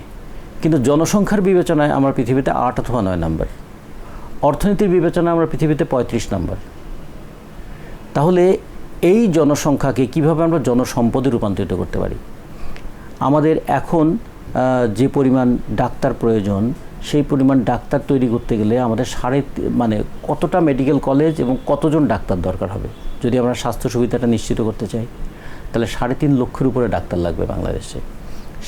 কিন্তু জনসংখ্যার বিবেচনায় আমরা পৃথিবীতে 8 অথবা 9 নম্বর, অর্থনীতির বিবেচনায় আমরা পৃথিবীতে 35 নম্বর। তাহলে এই জনসংখ্যাকে কিভাবে আমরা জনসম্পদে রূপান্তরিত করতে পারি? আমাদের এখন যে পরিমাণ ডাক্তার প্রয়োজন, সেই পরিমাণ ডাক্তার তৈরি করতে গেলে আমাদের কতটা মেডিকেল কলেজ এবং কতজন ডাক্তার দরকার হবে? যদি আমরা স্বাস্থ্য সুবিধাটা নিশ্চিত করতে চাই, তাহলে 3.5 লক্ষের উপরে ডাক্তার লাগবে বাংলাদেশে।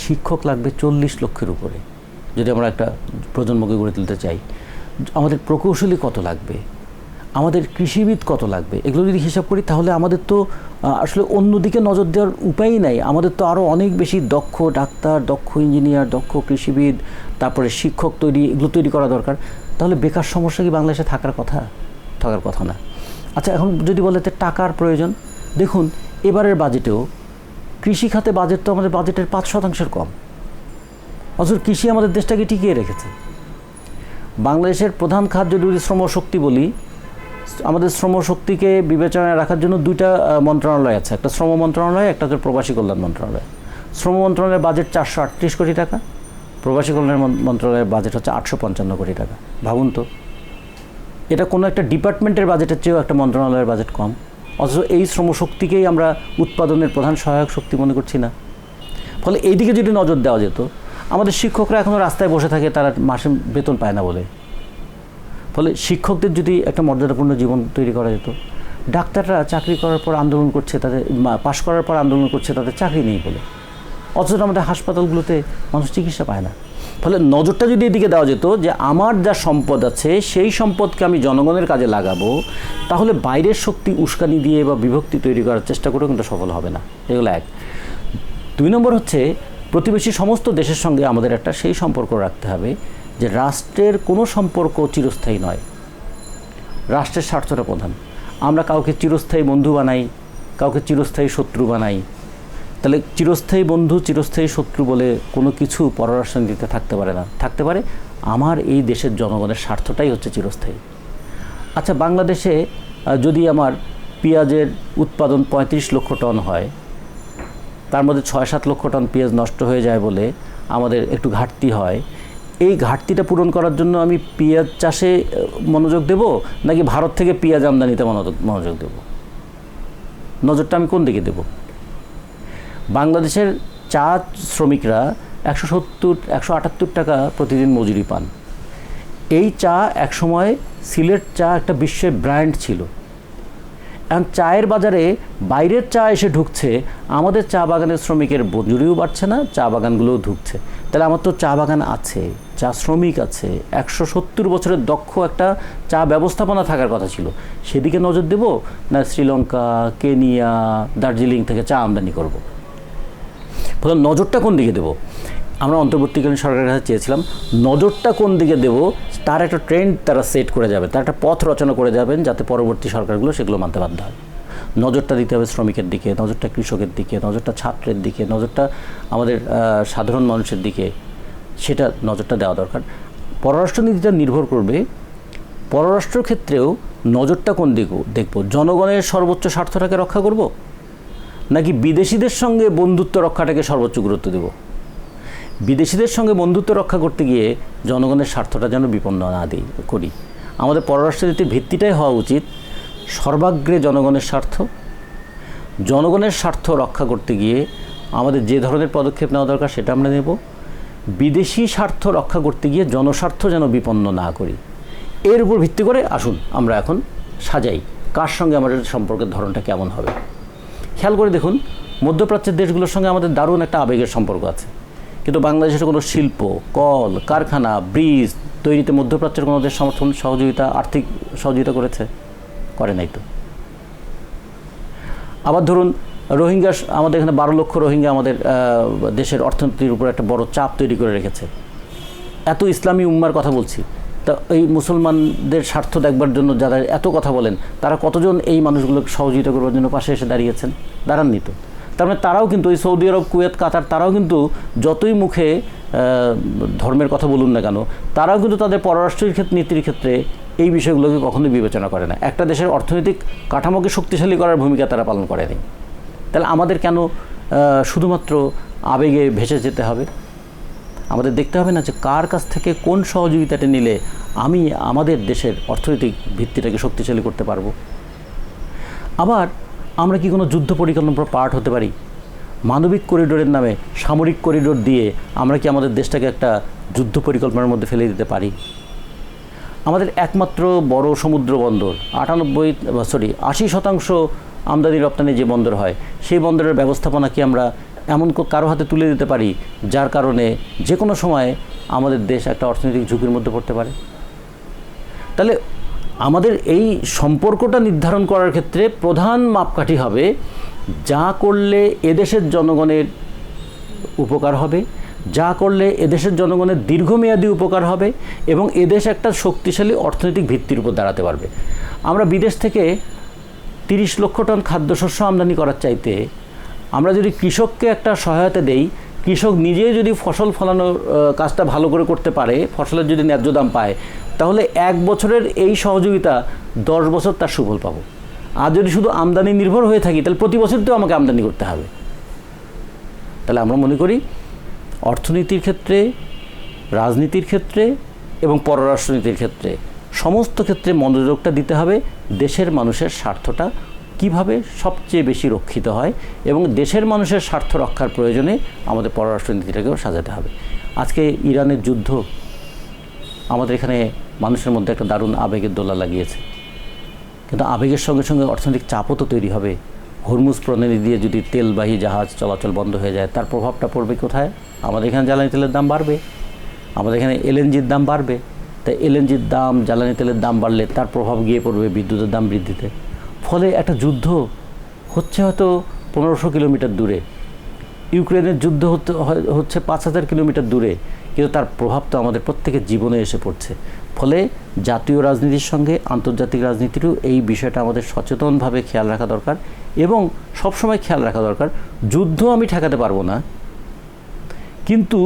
শিক্ষক লাগবে 40 লক্ষের উপরে যদি আমরা একটা প্রজন্মকে গড়ে তুলতে চাই। আমাদের প্রকৌশলী কত লাগবে, আমাদের কৃষিবিদ কত লাগবে, এগুলো যদি হিসাব করি, তাহলে আমাদের তো আসলে অন্যদিকে নজর দেওয়ার উপায়ই নাই। আমাদের তো আরও অনেক বেশি দক্ষ ডাক্তার, দক্ষ ইঞ্জিনিয়ার, দক্ষ কৃষিবিদ, তারপরে শিক্ষক এগুলো তৈরি করা দরকার। তাহলে বেকার সমস্যা কি বাংলাদেশে থাকার কথা না। আচ্ছা, এখন যদি বলে টাকার প্রয়োজন, দেখুন এবারের বাজেটেও কৃষি খাতে বাজেট তো আমাদের বাজেটের 5% কম, অথচ কৃষি আমাদের দেশটাকে টিকিয়ে রেখেছে। বাংলাদেশের প্রধান খাত যদি শ্রমশক্তি বলি, আমাদের শ্রমশক্তিকে বিবেচনায় রাখার জন্য দুইটা মন্ত্রণালয় আছে, একটা শ্রম মন্ত্রণালয়, একটা হচ্ছে প্রবাসী কল্যাণ মন্ত্রণালয়। শ্রম মন্ত্রণালয়ের বাজেট 438 কোটি টাকা, প্রবাসী কল্যাণ মন্ত্রণালয়ের বাজেট হচ্ছে 855 কোটি টাকা। ভাবুন তো, এটা কোনো একটা ডিপার্টমেন্টের বাজেটের চেয়েও একটা মন্ত্রণালয়ের বাজেট কম, অথচ এই শ্রমশক্তিকেই আমরা উৎপাদনের প্রধান সহায়ক শক্তি মনে করছি না। ফলে এই দিকে যদি নজর দেওয়া যেত, আমাদের শিক্ষকরা এখনও রাস্তায় বসে থাকে, তারা মাসে বেতন পায় না বলে। ফলে শিক্ষকদের যদি একটা মর্যাদাপূর্ণ জীবন তৈরি করা যেত, ডাক্তাররা চাকরি করার পর আন্দোলন করছে, তাদের পাশ করার পর আন্দোলন করছে তাদের চাকরি নেই বলে, অথচ আমাদের হাসপাতালগুলোতে মানুষ চিকিৎসা পায় না। ফলে নজরটা যদি এদিকে দেওয়া যেত যে আমার যা সম্পদ আছে সেই সম্পদকে আমি জনগণের কাজে লাগাবো, তাহলে বাইরের শক্তি উস্কানি দিয়ে বা বিভক্তি তৈরি করার চেষ্টা করেও কিন্তু সফল হবে না। এগুলো এক। 2 নম্বর হচ্ছে, প্রতিবেশী সমস্ত দেশের সঙ্গে আমাদের একটা সেই সম্পর্ক রাখতে হবে যে রাষ্ট্রের কোনো সম্পর্ক চিরস্থায়ী নয়, রাষ্ট্রের স্বার্থটা প্রধান। আমরা কাউকে চিরস্থায়ী বন্ধু বানাই, কাউকে চিরস্থায়ী শত্রু বানাই। তাহলে চিরস্থায়ী বন্ধু চিরস্থায়ী শত্রু বলে কোনো কিছু পররাষ্ট্রনীতিতে থাকতে পারে না। থাকতে পারে আমার এই দেশের জনগণের স্বার্থটাই হচ্ছে চিরস্থায়ী। আচ্ছা, বাংলাদেশে যদি আমার পেঁয়াজের উৎপাদন 35 লক্ষ টন হয়, তার মধ্যে 6-7 লক্ষ টন পেঁয়াজ নষ্ট হয়ে যায় বলে আমাদের একটু ঘাটতি হয়, এই ঘাটতিটা পূরণ করার জন্য আমি পেঁয়াজ চাষে মনোযোগ দেব নাকি ভারত থেকে পেঁয়াজ আমদানিতে মনোযোগ দেব? নজরটা আমি কোন দিকে দেব? বাংলাদেশের চা শ্রমিকরা 178 টাকা প্রতিদিন মজুরি পান। এই চা একসময় সিলেট চা একটা বিশ্বের ব্র্যান্ড ছিল। এখন চায়ের বাজারে বাইরের চা এসে ঢুকছে, আমাদের চা বাগানের শ্রমিকের মজুরিও বাড়ছে না, চা বাগানগুলোও ঢুকছে। তাহলে আমার তো চা বাগান আছে, চা শ্রমিক আছে, 170 বছরের দক্ষ একটা চা ব্যবস্থাপনা থাকার কথা ছিল। সেদিকে নজর দেব না শ্রীলঙ্কা, কেনিয়া, দার্জিলিং থেকে চা আমদানি করব? ফলে নজরটা কোন দিকে দেব? আমরা অন্তর্বর্তীকালীন সরকারের কাছে চেয়েছিলাম নজরটা কোন দিকে দেব তার একটা ট্রেন্ড তারা সেট করে যাবে, তার একটা পথ রচনা করে যাবেন, যাতে পরবর্তী সরকারগুলো সেগুলো মানতে বাধ্য হয়। নজরটা দিতে হবে শ্রমিকের দিকে, নজরটা কৃষকের দিকে, নজরটা ছাত্রের দিকে, নজরটা আমাদের সাধারণ মানুষের দিকে, সেটা নজরটা দেওয়া দরকার। পররাষ্ট্রনীতিটা নির্ভর করবে পররাষ্ট্র ক্ষেত্রেও নজরটা কোন দিকে দেখব, জনগণের সর্বোচ্চ স্বার্থটাকে রক্ষা করব নাকি বিদেশিদের সঙ্গে বন্ধুত্ব রক্ষাটাকে সর্বোচ্চ গুরুত্ব দেব? বিদেশিদের সঙ্গে বন্ধুত্ব রক্ষা করতে গিয়ে জনগণের স্বার্থটা যেন বিপন্ন না করি। আমাদের পররাষ্ট্রনীতির ভিত্তিটাই হওয়া উচিত সর্বাগ্রে জনগণের স্বার্থ। জনগণের স্বার্থ রক্ষা করতে গিয়ে আমাদের যে ধরনের পদক্ষেপ নেওয়া দরকার সেটা আমরা নেব। বিদেশি স্বার্থ রক্ষা করতে গিয়ে জনস্বার্থ যেন বিপন্ন না করি। এর উপর ভিত্তি করে আসুন আমরা এখন সাজাই কার সঙ্গে আমাদের সম্পর্কের ধরনটা কেমন হবে। খেয়াল করে দেখুন, মধ্যপ্রাচ্যের দেশগুলোর সঙ্গে আমাদের দারুণ একটা আবেগের সম্পর্ক আছে, কিন্তু বাংলাদেশের কোনো শিল্প, কল কারখানা, ব্রিজ তৈরিতে মধ্যপ্রাচ্যের কোনো দেশ সমর্থন, সহযোগিতা, আর্থিক সহযোগিতা করেছে? করে নাই তো। আবার ধরুন রোহিঙ্গা, আমাদের এখানে 12 লক্ষ রোহিঙ্গা আমাদের দেশের অর্থনীতির উপর একটা বড় চাপ তৈরি করে রেখেছে। এত ইসলামী উম্মার কথা বলছি, তা এই মুসলমানদের স্বার্থ দেখবার জন্য যারা এত কথা বলেন, তারা কতজন এই মানুষগুলোকে সহযোগিতা করবার জন্য পাশে এসে দাঁড়িয়েছেন? দাঁড়াননি তো। তার মানে তারাও কিন্তু এই সৌদি আরব, কুয়েত, কাতার, তারাও কিন্তু যতই মুখে ধর্মের কথা বলুন না কেন, তারাও কিন্তু তাদের পররাষ্ট্রের নীতির ক্ষেত্রে এই বিষয়গুলোকে কখনোই বিবেচনা করে না। একটা দেশের অর্থনৈতিক কাঠামোকে শক্তিশালী করার ভূমিকা তারা পালন করেনি। তাহলে আমাদের কেন শুধুমাত্র আবেগে ভেসে যেতে হবে? আমাদের দেখতে হবে না যে কার কাছ থেকে কোন সহযোগিতাটা নিলে আমি আমাদের দেশের অর্থনৈতিক ভিত্তিটাকে শক্তিশালী করতে পারবো। আবার আমরা কি কোনো যুদ্ধ পরিকল্পনার পার্ট হতে পারি? মানবিক করিডোরের নামে সামরিক করিডোর দিয়ে আমরা কি আমাদের দেশটাকে একটা যুদ্ধ পরিকল্পনার মধ্যে ফেলে দিতে পারি? আমাদের একমাত্র বড় সমুদ্র বন্দর 80% আমদানি রপ্তানি যে বন্দর হয়, সেই বন্দরের ব্যবস্থাপনা কি আমরা এমন কারো হাতে তুলে দিতে পারি যার কারণে যে কোনো সময় আমাদের দেশ একটা অর্থনৈতিক ঝুঁকির মধ্যে পড়তে পারে? তাহলে আমাদের এই সম্পর্কটা নির্ধারণ করার ক্ষেত্রে প্রধান মাপকাঠি হবে যা করলে এদেশের জনগণের উপকার হবে, যা করলে এদেশের জনগণের দীর্ঘমেয়াদী উপকার হবে এবং এদেশ একটা শক্তিশালী অর্থনৈতিক ভিত্তির উপর দাঁড়াতে পারবে। আমরা বিদেশ থেকে 30 লক্ষ টন খাদ্যশস্য আমদানি করার চাইতে আমরা যদি কৃষককে একটা সহায়তা দেই, কৃষক নিজে যদি ফসল ফলানোর কাজটা ভালো করে করতে পারে, ফসলের যদি ন্যায্য দাম পায়, তাহলে 1 বছরের এই সহযোগিতা 10 বছর তার সুফল পাবো। আর যদি শুধু আমদানি নির্ভর হয়ে থাকি, তাহলে প্রতি বছর তো আমাকে আমদানি করতে হবে। তাহলে আমরা মনে করি অর্থনীতির ক্ষেত্রে, রাজনীতির ক্ষেত্রে এবং পররাষ্ট্রনীতির ক্ষেত্রে সমস্ত ক্ষেত্রে মনোযোগটা দিতে হবে দেশের মানুষের স্বার্থটা কিভাবে সবচেয়ে বেশি রক্ষিত হয়, এবং দেশের মানুষের স্বার্থ রক্ষার প্রয়োজনে আমাদের পররাষ্ট্রনীতিটাকেও সাজাতে হবে। আজকে ইরানের যুদ্ধ আমাদের এখানে মানুষের মধ্যে একটা দারুণ আবেগের দোলা লাগিয়েছে, কিন্তু আবেগের সঙ্গে সঙ্গে অর্থনৈতিক চাপও তো তৈরি হবে। হরমুজ প্রণালী দিয়ে যদি তেলবাহী জাহাজ চলাচল বন্ধ হয়ে যায়, তার প্রভাবটা পড়বে কোথায়? আমাদের এখানে জ্বালানি তেলের দাম বাড়বে, আমাদের এখানে এলএনজির দাম বাড়বে। তাই এলএনজির দাম, জ্বালানি তেলের দাম বাড়লে তার প্রভাব গিয়ে পড়বে বিদ্যুতের দাম বৃদ্ধিতে। ফলে একটা যুদ্ধ হচ্ছে হয়তো 1500 কিলোমিটার দূরে, ইউক্রেনের যুদ্ধ হচ্ছে 5000 কিলোমিটার দূরে, কিন্তু তার প্রভাব তো আমাদের প্রত্যেকের জীবনে এসে পড়ছে। ফলে জাতীয় রাজনীতির সঙ্গে আন্তর্জাতিক রাজনীতিরও এই বিষয়টা আমাদের সচেতনভাবে খেয়াল রাখা দরকার, এবং সবসময় খেয়াল রাখা দরকার যুদ্ধ আমি ঠেকাতে পারবো না, কিন্তু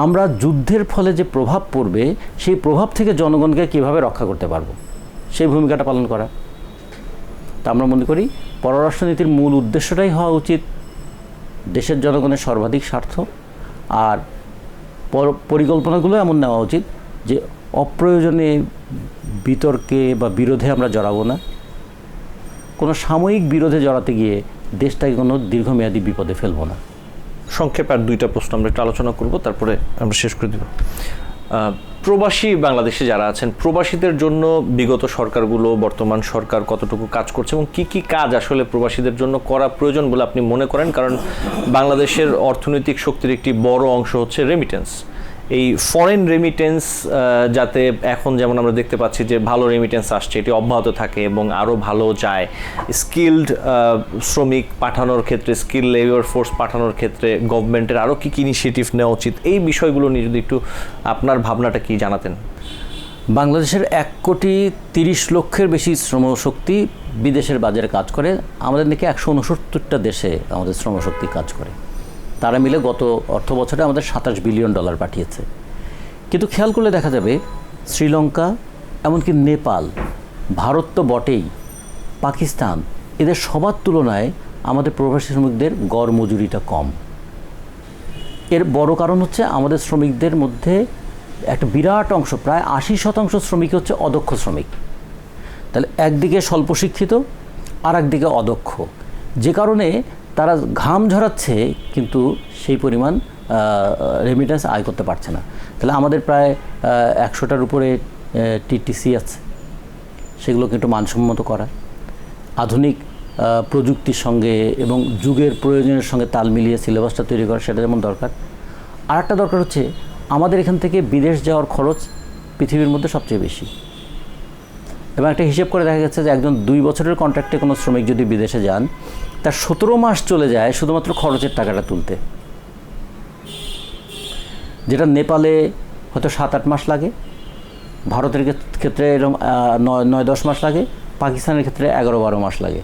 আমরা যুদ্ধের ফলে যে প্রভাব পড়বে সেই প্রভাব থেকে জনগণকে কীভাবে রক্ষা করতে পারবো, সেই ভূমিকাটা পালন করা। তা আমরা মনে করি পররাষ্ট্রনীতির মূল উদ্দেশ্যটাই হওয়া উচিত দেশের জনগণের সর্বাধিক স্বার্থ, আর পরিকল্পনাগুলো এমন নেওয়া উচিত যে অপ্রয়োজনে বিতর্কে বা বিরোধে আমরা জড়াবো না, কোনো সাময়িক বিরোধে জড়াতে গিয়ে দেশটাকে কোনো দীর্ঘমেয়াদী বিপদে ফেলবো না। সংক্ষেপে আর 2টা প্রশ্ন আমরা একটু আলোচনা করব, তারপরে আমরা শেষ করে দিব। প্রবাসী বাংলাদেশে যারা আছেন, প্রবাসীদের জন্য বিগত সরকারগুলো, বর্তমান সরকার কতটুকু কাজ করছে এবং কি কি কাজ আসলে প্রবাসীদের জন্য করা প্রয়োজন বলে আপনি মনে করেন? কারণ বাংলাদেশের অর্থনৈতিক শক্তির একটি বড় অংশ হচ্ছে রেমিটেন্স। এই ফরেন রেমিটেন্স যাতে এখন যেমন আমরা দেখতে পাচ্ছি যে ভালো রেমিটেন্স আসছে, এটি অব্যাহত থাকে এবং আরও ভালো যায়। স্কিলড শ্রমিক পাঠানোর ক্ষেত্রে, স্কিল লেবার ফোর্স পাঠানোর ক্ষেত্রে গভর্নমেন্টের আরও কী কী ইনিশিয়েটিভ নেওয়া উচিত, এই বিষয়গুলো নিয়ে যদি একটু আপনার ভাবনাটা কি জানাতেন। বাংলাদেশের 1,30,00,000-এর বেশি শ্রমশক্তি বিদেশের বাজারে কাজ করে। আমাদের নাকি 169টা দেশে আমাদের শ্রমশক্তি কাজ করে। তারা মিলে গত অর্থ বছরে আমাদের $27 বিলিয়ন পাঠিয়েছে। কিন্তু খেয়াল করলে দেখা যাবে শ্রীলঙ্কা, এমনকি নেপাল, ভারত তো বটেই, পাকিস্তান, এদের সবার তুলনায় আমাদের প্রবাসী শ্রমিকদের গড় মজুরিটা কম। এর বড় কারণ হচ্ছে আমাদের শ্রমিকদের মধ্যে একটা বিরাট অংশ, প্রায় 80% শ্রমিক হচ্ছে অদক্ষ শ্রমিক। তাহলে একদিকে স্বল্প শিক্ষিত, আর একদিকে অদক্ষ, যে কারণে তারা ঘাম ঝরাচ্ছে কিন্তু সেই পরিমাণ রেমিটেন্স আয় করতে পারছে না। তাহলে আমাদের প্রায় 100টার উপরে টিটিসি আছে, সেগুলোকে একটু মানসম্মত করা, আধুনিক প্রযুক্তির সঙ্গে এবং যুগের প্রয়োজনের সঙ্গে তাল মিলিয়ে সিলেবাসটা তৈরি করা, সেটা যেমন দরকার। আর একটা দরকার হচ্ছে আমাদের এখান থেকে বিদেশ যাওয়ার খরচ পৃথিবীর মধ্যে সবচেয়ে বেশি, এবং একটা হিসেব করে দেখা গেছে যে একজন 2 বছরের কন্ট্রাক্টে কোনো শ্রমিক যদি বিদেশে যান, তার 17 মাস চলে যায় শুধুমাত্র খরচের টাকাটা তুলতে, যেটা নেপালে হয়তো 7-8 মাস লাগে, ভারতের ক্ষেত্রে এরকম 9-10 মাস লাগে, পাকিস্তানের ক্ষেত্রে 11-12 মাস লাগে,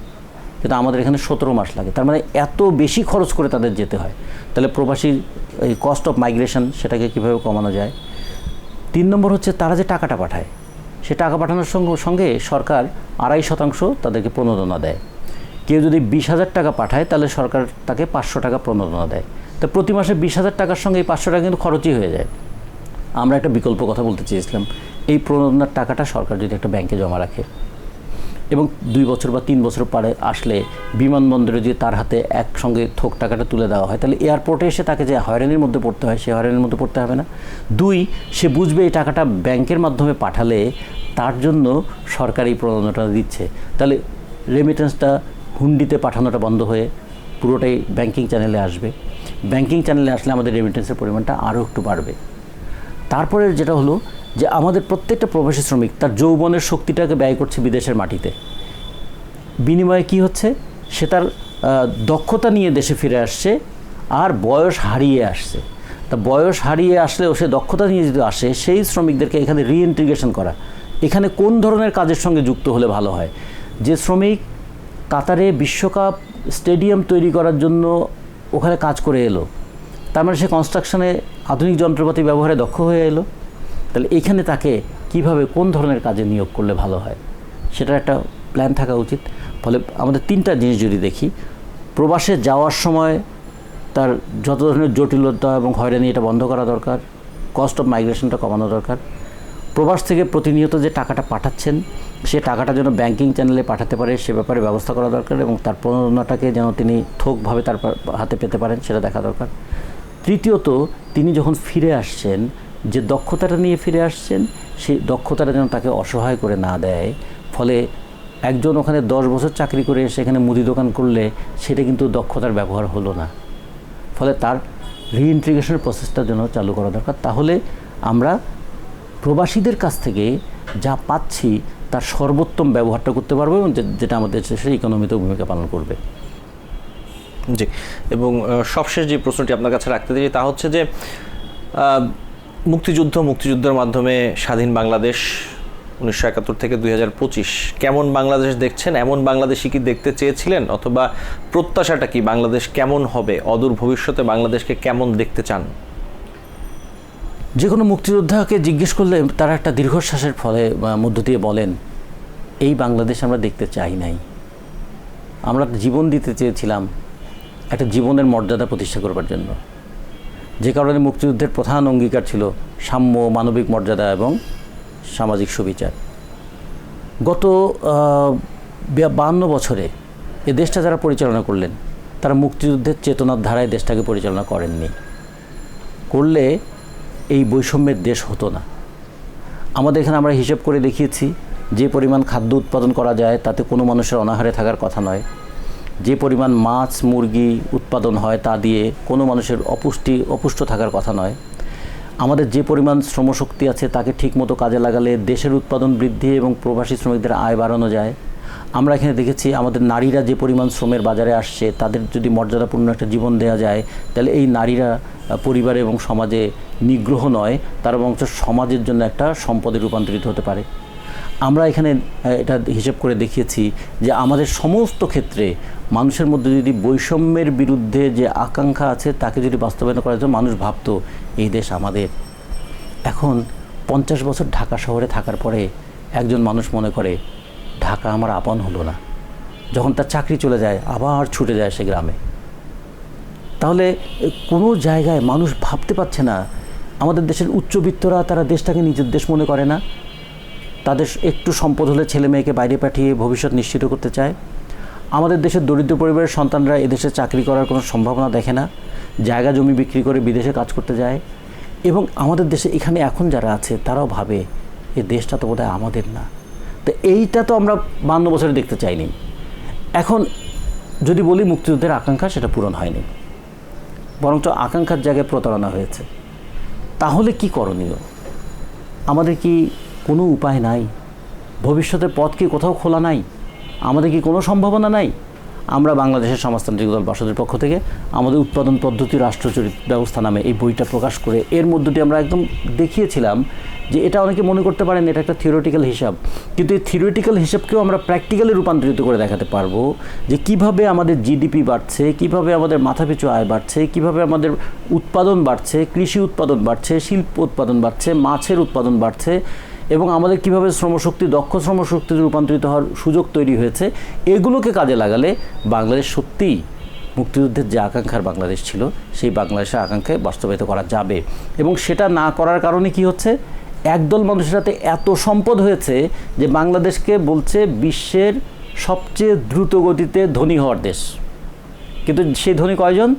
কিন্তু আমাদের এখানে 17 মাস লাগে। তার মানে এত বেশি খরচ করে তাদের যেতে হয়। তাহলে প্রবাসীর এই কস্ট অফ মাইগ্রেশন, সেটাকে কীভাবে কমানো যায়? 3 নম্বর হচ্ছে তারা যে টাকাটা পাঠায়, সে টাকা পাঠানোর সঙ্গে সরকার 2.5% তাদেরকে প্রণোদনা দেয়। কেউ যদি 20,000 টাকা পাঠায়, তাহলে সরকার তাকে 500 টাকা প্রণোদনা দেয়। তো প্রতি মাসে 20,000 টাকার সঙ্গে এই 500 টাকা কিন্তু খরচই হয়ে যায়। আমরা একটা বিকল্প কথা বলতে চেয়েছিলাম, এই প্রণোদনার টাকাটা সরকার যদি একটা ব্যাংকে জমা রাখে এবং 2 বছর বা 3 বছর পরে আসলে বিমানবন্দরে যদি তার হাতে একসঙ্গে থোক টাকাটা তুলে দেওয়া হয়, তাহলে এয়ারপোর্টে এসে তাকে যে হয়রানির মধ্যে পড়তে হয়, সে হয়রানির মধ্যে পড়তে হবে না। 2, সে বুঝবে এই টাকাটা ব্যাংকের মাধ্যমে পাঠালে তার জন্য সরকার এই প্রণোদনাটা দিচ্ছে। তাহলে রেমিটেন্সটা হুন্ডিতে পাঠানোটা বন্ধ হয়ে পুরোটাই ব্যাংকিং চ্যানেলে আসবে। ব্যাংকিং চ্যানেলে আসলে আমাদের রেমিটেন্সের পরিমাণটা আরও একটু বাড়বে। তারপরে যেটা হলো যে আমাদের প্রত্যেকটা প্রবাসী শ্রমিক তার যৌবনের শক্তিটাকে ব্যয় করছে বিদেশের মাটিতে। বিনিময়ে কি হচ্ছে? সে তার দক্ষতা নিয়ে দেশে ফিরে আসছে আর বয়স হারিয়ে আসছে। তা বয়স হারিয়ে আসলেও সে দক্ষতা নিয়ে যদি আসে, সেই শ্রমিকদেরকে এখানে রিইন্টিগ্রেশন করা, এখানে কোন ধরনের কাজের সঙ্গে যুক্ত হলে ভালো হয়? যে শ্রমিক কাতারে বিশ্বকাপ স্টেডিয়াম তৈরি করার জন্য ওখানে কাজ করে এলো, তার মানে সে কনস্ট্রাকশনে আধুনিক যন্ত্রপাতি ব্যবহারে দক্ষ হয়ে এলো। তাহলে এইখানে তাকে কিভাবে কোন ধরনের কাজে নিয়োগ করলে ভালো হয় সেটার একটা প্ল্যান থাকা উচিত। ফলে আমাদের তিনটা জিনিস যদি দেখি, প্রবাসে যাওয়ার সময় তার যত ধরনের জটিলতা এবং হয়রানি এটা বন্ধ করা দরকার, কস্ট অফ মাইগ্রেশনটা কমানো দরকার। প্রবাস থেকে প্রতিনিয়ত যে টাকাটা পাঠাচ্ছেন সে টাকাটা যেন ব্যাংকিং চ্যানেলে পাঠাতে পারে সে ব্যাপারে ব্যবস্থা করা দরকার, এবং তার প্রণোদনাটাকে যেন তিনি থোকভাবে তার হাতে পেতে পারেন সেটা দেখা দরকার। তৃতীয়ত, তিনি যখন ফিরে আসছেন, যে দক্ষতাটা নিয়ে ফিরে আসছেন সেই দক্ষতাটা যেন তাকে অসহায় করে না দেয়। ফলে একজন ওখানে 10 বছর চাকরি করে সেখানে মুদি দোকান করলে সেটা কিন্তু দক্ষতার ব্যবহার হলো না। ফলে তার রিইন্টিগ্রেশনের প্রসেসটা যেন চালু করা দরকার। তাহলে আমরা প্রবাসীদের কাছ থেকে যা পাচ্ছি তার সর্বোত্তম ব্যবহারটা করতে পারবো, এবং যেটা আমাদের দেশের ইকোনমিতেও ভূমিকা পালন করবে। জি, এবং সবশেষ যে প্রশ্নটি আপনার কাছে রাখতে চাই তা হচ্ছে যে মুক্তিযুদ্ধের মাধ্যমে স্বাধীন বাংলাদেশ 1971 থেকে 2025 কেমন বাংলাদেশ দেখছেন? এমন বাংলাদেশই কি দেখতে চেয়েছিলেন, অথবা প্রত্যাশাটা কি বাংলাদেশ কেমন হবে, অদূর ভবিষ্যতে বাংলাদেশকে কেমন দেখতে চান? যে কোনো মুক্তিযোদ্ধাকে জিজ্ঞেস করলে তারা একটা দীর্ঘশ্বাসের মধ্য দিয়ে বলেন, এই বাংলাদেশ আমরা দেখতে চাই নাই, আমরা জীবন দিতে চেয়েছিলাম একটা জীবনের মর্যাদা প্রতিষ্ঠা করবার জন্য। যে কারণে মুক্তিযুদ্ধের প্রধান অঙ্গীকার ছিল সাম্য, মানবিক মর্যাদা এবং সামাজিক সুবিচার। গত 52 বছরে এ দেশটা যারা পরিচালনা করলেন তারা মুক্তিযুদ্ধের চেতনার ধারায় দেশটাকে পরিচালনা করেননি। করলে এই বৈষম্যের দেশ হতো না। আমাদের এখানে আমরা হিসেব করে দেখিয়েছি, যে পরিমাণ খাদ্য উৎপাদন করা যায় তাতে কোনো মানুষের অনাহারে থাকার কথা নয়। যে পরিমাণ মাছ মুরগি উৎপাদন হয় তা দিয়ে কোনো মানুষের অপুষ্ট থাকার কথা নয়। আমাদের যে পরিমাণ শ্রমশক্তি আছে তাকে ঠিকমতো কাজে লাগালে দেশের উৎপাদন বৃদ্ধি এবং প্রবাসী শ্রমিকদের আয় বাড়ানো যায়। আমরা এখানে দেখেছি আমাদের নারীরা যে পরিমাণ শ্রমের বাজারে আসছে, তাদের যদি মর্যাদাপূর্ণ একটা জীবন দেওয়া যায় তাহলে এই নারীরা পরিবারে এবং সমাজে নিগ্রহ নয়, তারা বরঞ্চ সমাজের জন্য একটা সম্পদে রূপান্তরিত হতে পারে। আমরা এখানে এটা হিসেব করে দেখিয়েছি যে আমাদের সমস্ত ক্ষেত্রে মানুষের মধ্যে যদি বৈষম্যের বিরুদ্ধে যে আকাঙ্ক্ষা আছে তাকে যদি বাস্তবায়ন করা যায়, মানুষ ভাবতো এই দেশ আমাদের। এখন 50 বছর ঢাকা শহরে থাকার পরে একজন মানুষ মনে করে ঢাকা আমার আপন হলো না। যখন তার চাকরি চলে যায় আবার ছুটে যায় সে গ্রামে। তাহলে কোনো জায়গায় মানুষ ভাবতে পারছে না, আমাদের দেশের উচ্চবিত্তরা তারা দেশটাকে নিজের দেশ মনে করে না। তাদের একটু সম্পদ হলে ছেলে মেয়েকে বাইরে পাঠিয়ে ভবিষ্যৎ নিশ্চিত করতে চায়। আমাদের দেশের দরিদ্র পরিবারের সন্তানরা এদেশে চাকরি করার কোনো সম্ভাবনা দেখে না, জায়গা জমি বিক্রি করে বিদেশে কাজ করতে যায়। এবং আমাদের দেশে এখানে এখন যারা আছে তারাও ভাবে এই দেশটা তো বোধহয় আমাদের না। তো এইটা তো আমরা 52 বছরে দেখতে চাইনি। এখন যদি বলি মুক্তিযুদ্ধের আকাঙ্ক্ষা সেটা পূরণ হয়নি, বরঞ্চ আকাঙ্ক্ষার জায়গায় প্রতারণা হয়েছে। তাহলে কি করণীয়? আমাদের কি কোনো উপায় নাই? ভবিষ্যতের পথ কি কোথাও খোলা নাই? আমাদের কি কোনো সম্ভাবনা নাই? আমরা বাংলাদেশের সমাজতান্ত্রিক দল বাসদের পক্ষ থেকে আমাদের উৎপাদন পদ্ধতি রাষ্ট্রচরিত ব্যবস্থা নামে এই বইটা প্রকাশ করে এর মধ্য দিয়ে আমরা একদম দেখিয়েছিলাম যে এটা অনেকে মনে করতে পারেন এটা একটা থিওরিটিক্যাল হিসাব, কিন্তু এই থিওরিটিক্যাল হিসাবকেও আমরা প্র্যাকটিক্যালি রূপান্তরিত করে দেখাতে পারবো যে কিভাবে আমাদের জিডিপি বাড়ছে, কিভাবে আমাদের মাথাপিছু আয় বাড়ছে, কিভাবে আমাদের উৎপাদন বাড়ছে, কৃষি উৎপাদন বাড়ছে, শিল্প উৎপাদন বাড়ছে, মাছের উৎপাদন বাড়ছে, এবং আমাদের কিভাবে শ্রমশক্তি দক্ষ শ্রমশক্তিতে রূপান্তরিত হওয়ার সুযোগ তৈরি হয়েছে। এগুলোকে কাজে লাগালে বাংলাদেশ সত্যিই মুক্তিযুদ্ধের যে আকাঙ্ক্ষার বাংলাদেশ ছিল সেই বাংলাদেশের আকাঙ্ক্ষায় বাস্তবায়িত করা যাবে। এবং সেটা না করার কারণে কি হচ্ছে, একদল মানুষের হাতে এত সম্পদ হয়েছে যে বাংলাদেশকে বলছে বিশ্বের সবচেয়ে দ্রুত গতিতে ধনী হওয়ার দেশ। কিন্তু সেই ধনী কয়জন?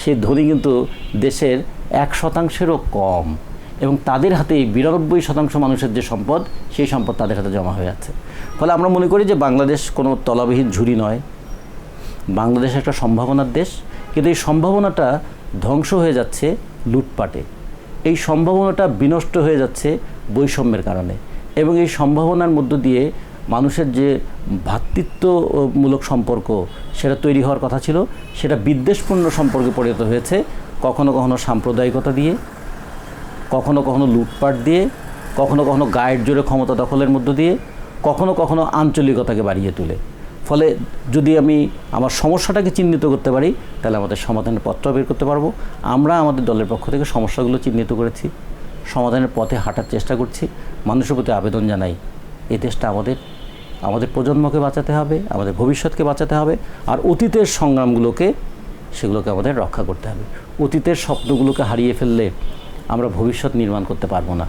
সেই ধনী কিন্তু দেশের 1%-এরও কম, এবং তাদের হাতে 92% মানুষের যে সম্পদ সেই সম্পদ তাদের হাতে জমা হয়ে যাচ্ছে। ফলে আমরা মনে করি যে বাংলাদেশ কোনো তলাবিহীন ঝুড়ি নয়, বাংলাদেশ একটা সম্ভাবনার দেশ। কিন্তু এই সম্ভাবনাটা ধ্বংস হয়ে যাচ্ছে লুটপাটে, এই সম্ভাবনাটা বিনষ্ট হয়ে যাচ্ছে বৈষম্যের কারণে, এবং এই সম্ভাবনার মধ্য দিয়ে মানুষের যে ভ্রাতৃত্বমূলক সম্পর্ক সেটা তৈরি হওয়ার কথা ছিল সেটা বিদ্বেষপূর্ণ সম্পর্কে পরিণত হয়েছে, কখনো কখনো সাম্প্রদায়িকতা দিয়ে, কখনো কখনো লুটপাট দিয়ে, কখনো কখনো গায়ের জোরে ক্ষমতা দখলের মধ্য দিয়ে, কখনো কখনো আঞ্চলিকতাকে বাড়িয়ে তুলে। ফলে যদি আমি আমার সমস্যাটাকে চিহ্নিত করতে পারি তাহলে আমাদের সমাধানের পথটা বের করতে পারবো। আমরা আমাদের দলের পক্ষ থেকে সমস্যাগুলো চিহ্নিত করেছি, সমাধানের পথে হাঁটার চেষ্টা করছি। মানুষের প্রতি আবেদন জানাই, এই দেশটা আমাদের প্রজন্মকে বাঁচাতে হবে, আমাদের ভবিষ্যৎকে বাঁচাতে হবে, আর অতীতের সংগ্রামগুলোকে সেগুলোকে আমাদের রক্ষা করতে হবে। অতীতের স্বপ্নগুলোকে হারিয়ে ফেললে আমরা ভবিষ্যৎ নির্মাণ করতে পারবো না।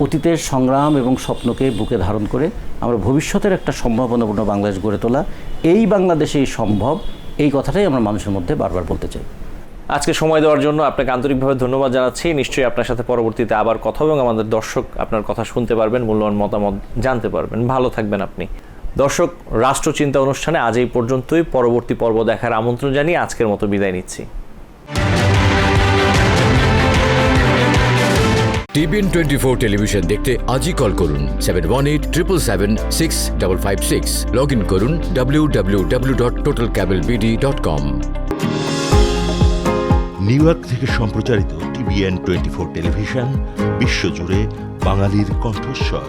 অতীতের সংগ্রাম এবং স্বপ্নকে বুকে ধারণ করে আমরা ভবিষ্যতের একটা সম্ভাবনাপূর্ণ বাংলাদেশ গড়ে তোলা, এই বাংলাদেশেই সম্ভব, এই কথাটাই আমরা মানুষের মধ্যে বারবার বলতে চাই। আজকে সময় দেওয়ার জন্য আপনাকে আন্তরিকভাবে ধন্যবাদ জানাচ্ছি। নিশ্চয়ই আপনার সাথে পরবর্তীতে আবার কথা হবে এবং আমাদের দর্শক আপনার কথা শুনতে পারবেন, মূল্যবান মতামত জানতে পারবেন। ভালো থাকবেন আপনি। দর্শক, রাষ্ট্রচিন্তা অনুষ্ঠানে আজ এই পর্যন্তই। পরবর্তী পর্ব দেখার আমন্ত্রণ জানিয়ে আজকের মতো বিদায় নিচ্ছি। TBN 24 টেলিভিশন দেখতে আজই কল করুন 7187776556। লগ ইন করুন www.totalcablebd.com। নিউ ইয়র্ক থেকে সম্প্রচারিত TBN 24 টেলিভিশন বিশ্বজুড়ে বাঙালির কণ্ঠস্বর।